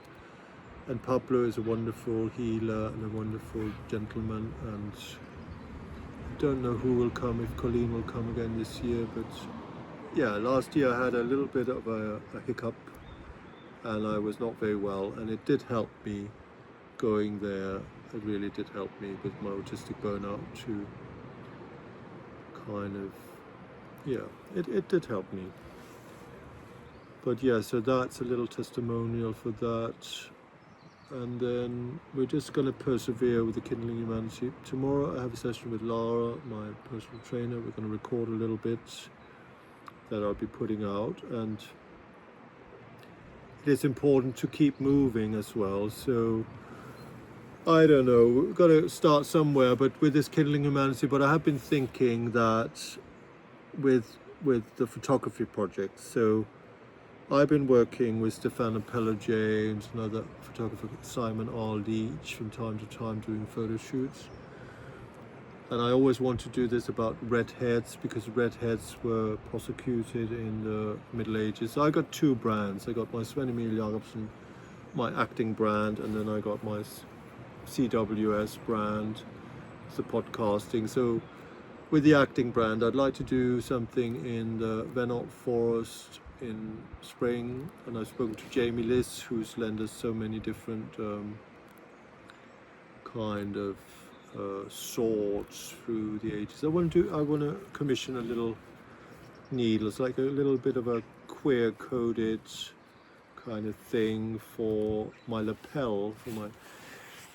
And Pablo is a wonderful healer and a wonderful gentleman, and I don't know who will come, if Colleen will come again this year, but yeah, last year I had a little bit of a hiccup, and I was not very well, and it did help me going there. It really did help me with my autistic burnout to kind of, yeah, it did help me. But yeah, so that's a little testimonial for that. And then we're just going to persevere with the Kindling Humanity. Tomorrow I have a session with Lara, my personal trainer. We're going to record a little bit that I'll be putting out, and it is important to keep moving as well. So I don't know, we've got to start somewhere, but with this Kindling Humanity. But I have been thinking that with the photography project, so I've been working with Stefan Appello James, another photographer, Simon R. Leach, from time to time doing photo shoots. And I always want to do this about redheads, because redheads were prosecuted in the Middle Ages. So I got two brands. I got my Sven Emil Jacobsen, my acting brand, and then I got my CWS brand, the podcasting. So with the acting brand, I'd like to do something in the Venant Forest in spring, and I've spoken to Jamie Liss, who's lent us so many different kind of swords through the ages. I want to commission a little needle. It's like a little bit of a queer coded kind of thing for my lapel, for my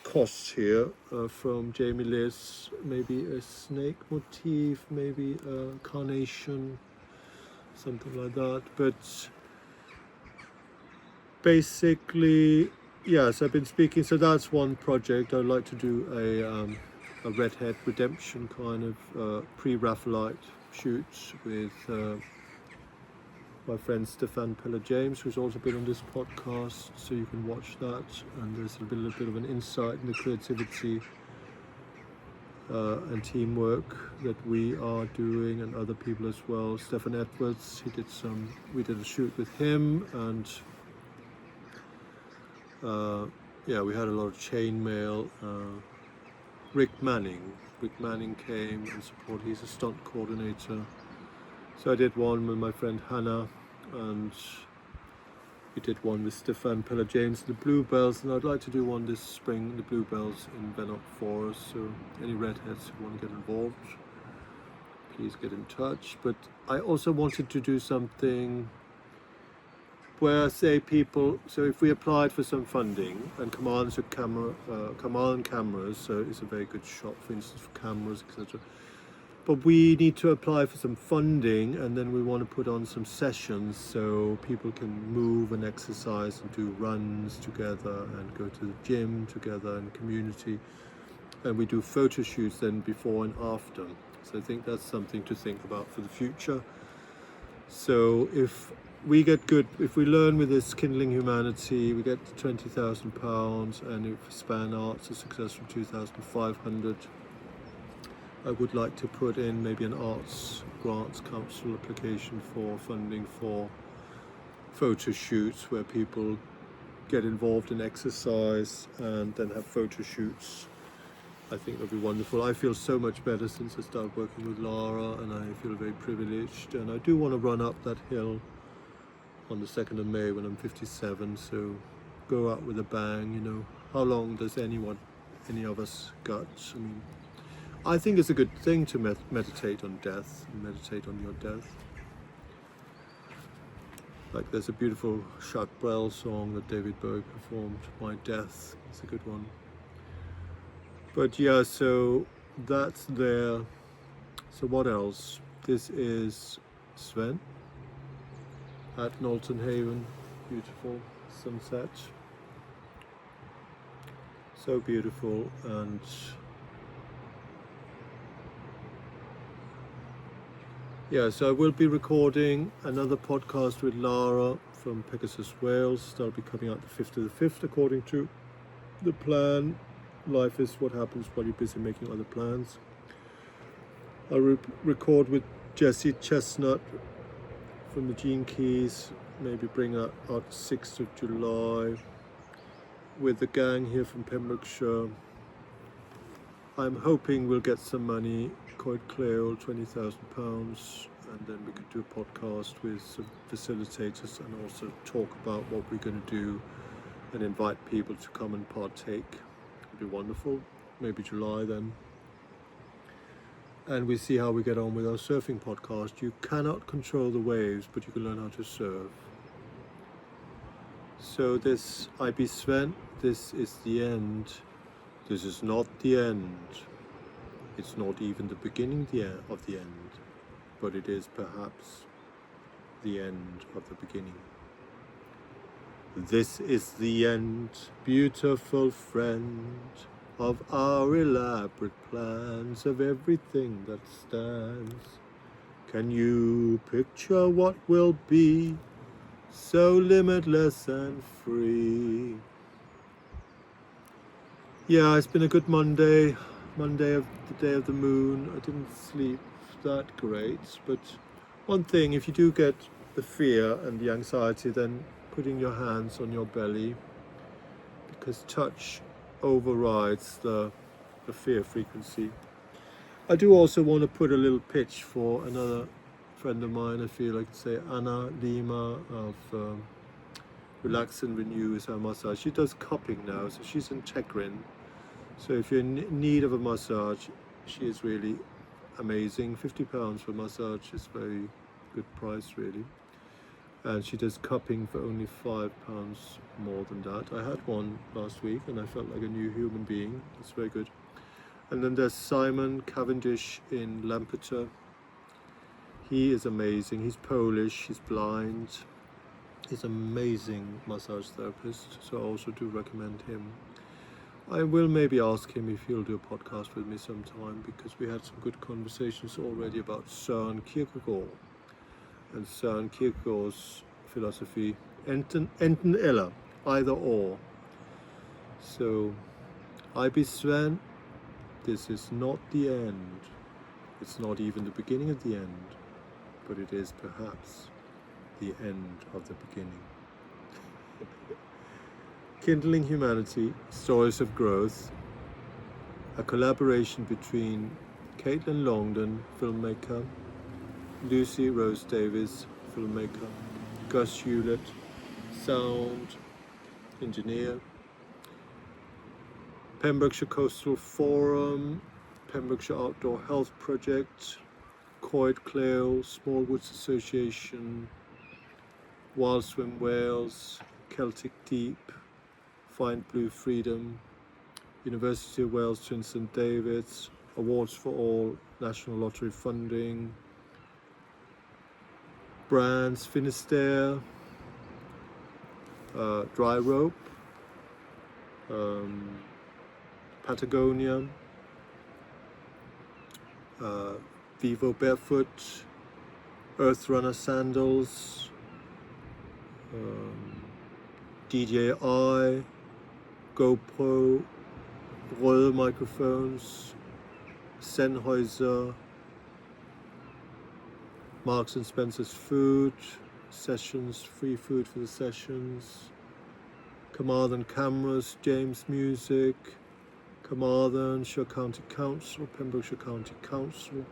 cross here, from Jamie Liss. Maybe a snake motif, maybe a carnation, something like that. But basically, yes, I've been speaking. So that's one project. I'd like to do a redhead redemption kind of pre-Raphaelite shoot with my friend Stefan Appello James, who's also been on this podcast. So you can watch that, and there's a little bit of an insight in the creativity and teamwork that we are doing, and other people as well. Stefan Edwards, we did a shoot with him, and yeah, we had a lot of chainmail. Rick Manning came and supported. He's a stunt coordinator. So I did one with my friend Hannah, and we did one with Stefan Pella James, the Bluebells, and I'd like to do one this spring, the Bluebells in Vennock Forest. So any redheads who want to get involved, please get in touch. But I also wanted to do something where, say, people, so if we applied for some funding, and Carmarthen Cameras, so it's a very good shop, for instance, for cameras, etc. But we need to apply for some funding, and then we want to put on some sessions so people can move and exercise and do runs together and go to the gym together and community. And we do photo shoots then before and after. So I think that's something to think about for the future. So if we learn with this Kindling Humanity, we get £20,000, and if Span Arts are successful, 2,500. I would like to put in maybe an Arts Grants Council application for funding for photo shoots where people get involved in exercise and then have photo shoots. I think that would be wonderful. I feel so much better since I started working with Lara, and I feel very privileged. And I do want to run up that hill on the 2nd of May when I'm 57, so go out with a bang, you know. How long does any of us got? I mean, I think it's a good thing to meditate on death, meditate on your death. Like there's a beautiful Jacques Brel song that David Bowie performed, My Death. It's a good one. But yeah, so that's there. So what else? This is Svend at Knowlton Haven. Beautiful sunset. So beautiful. And yeah, so I will be recording another podcast with Lara from Pegasus, Wales. That'll be coming out the 5th of the 5th, according to the plan. Life is what happens while you're busy making other plans. I'll record with Jessie Chestnut from the Gene Keys, maybe bring out 6th of July with the gang here from Pembrokeshire. I'm hoping we'll get some money, Coed Lleol, £20,000, and then we could do a podcast with some facilitators and also talk about what we're going to do and invite people to come and partake. It'd be wonderful. Maybe July then. And we see how we get on with our surfing podcast. You cannot control the waves, but you can learn how to surf. So this, I be Svend, this is the end. This is not the end. It's not even the beginning of the end, but it is perhaps the end of the beginning. This is the end, beautiful friend, of our elaborate plans, of everything that stands. Can you picture what will be so limitless and free? Yeah, it's been a good Monday of the day of the moon. I didn't sleep that great, but one thing, if you do get the fear and the anxiety, then putting your hands on your belly, because touch overrides the fear frequency. I do also want to put a little pitch for another friend of mine. I feel like to say Anna Lima of Relax and Renew is her massage. She does cupping now, so she's in Tegrin. So if you're in need of a massage, she is really amazing. £50 for a massage is a very good price, really. And she does cupping for only £5 more than that. I had one last week and I felt like a new human being. It's very good. And then there's Simon Cavendish in Lampeter. He is amazing. He's Polish, he's blind. He's an amazing massage therapist, so I also do recommend him. I will maybe ask him if he'll do a podcast with me sometime, because we had some good conversations already about Søren Kierkegaard and Søren Kierkegaard's philosophy, enten eller, either or. So, I be Svend, this is not the end. It's not even the beginning of the end, but it is perhaps the end of the beginning. Kindling Humanity, Stories of Growth, a collaboration between Caitlin Longdon, filmmaker, Lucy Rose Davis, filmmaker. Gus Hewlett, sound engineer. Pembrokeshire Coastal Forum, Pembrokeshire Outdoor Health Project, Coed Lleol, Small Woods Association, Wild Swim Wales, Celtic Deep, Find Blue Freedom, University of Wales Twin St David's, Awards for All, National Lottery funding, brands, Finisterre, Dryrobe, Patagonia, Vivobarefoot, Earthrunner sandals, DJI, GoPro, RØDE microphones, Sennheiser, Marks and Spencer's food, sessions, free food for the sessions, Carmarthen cameras, James Music, Carmarthenshire County Council, Pembrokeshire County Council,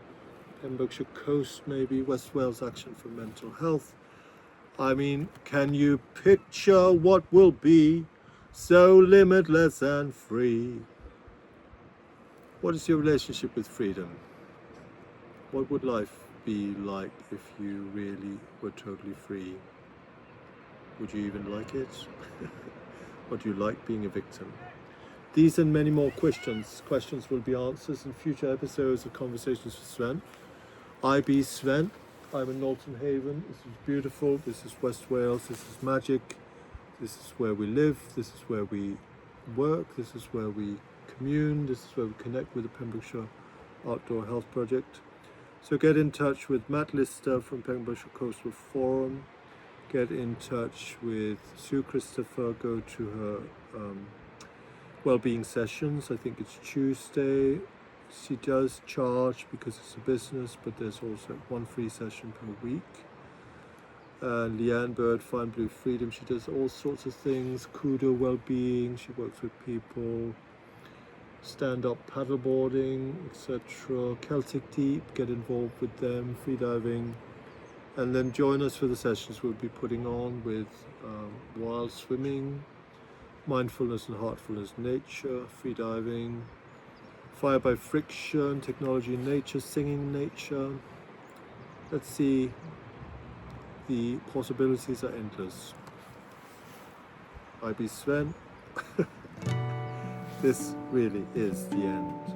Pembrokeshire Coast maybe, West Wales Action for Mental Health. I mean, can you picture what will be so limitless and free? What is your relationship with freedom? What would life be like if you really were totally free? Would you even like it? Or do you like being a victim? These and many more questions will be answered in future episodes of Conversations with Svend. I be Svend. I'm in Knowlton Haven. This is beautiful. This is West Wales. This is magic. This is where we live. This is where we work. This is where we commune. This is where we connect with the Pembrokeshire Outdoor Health Project. So get in touch with Matt Lister from Pembrokeshire Coastal Forum. Get in touch with Sue Christopher. Go to her Wellbeing sessions. I think it's Tuesday. She does charge because it's a business, but there's also one free session per week. Leanne Bird, Find Blue Freedom, she does all sorts of things. Coed Wellbeing, she works with people. Stand-up paddleboarding, etc. Celtic Deep, get involved with them. Freediving. And then join us for the sessions we'll be putting on with wild swimming, mindfulness and heartfulness nature, freediving, fire by friction, technology in nature, singing in nature. Let's see, the possibilities are endless. I be Svend. This really is the end.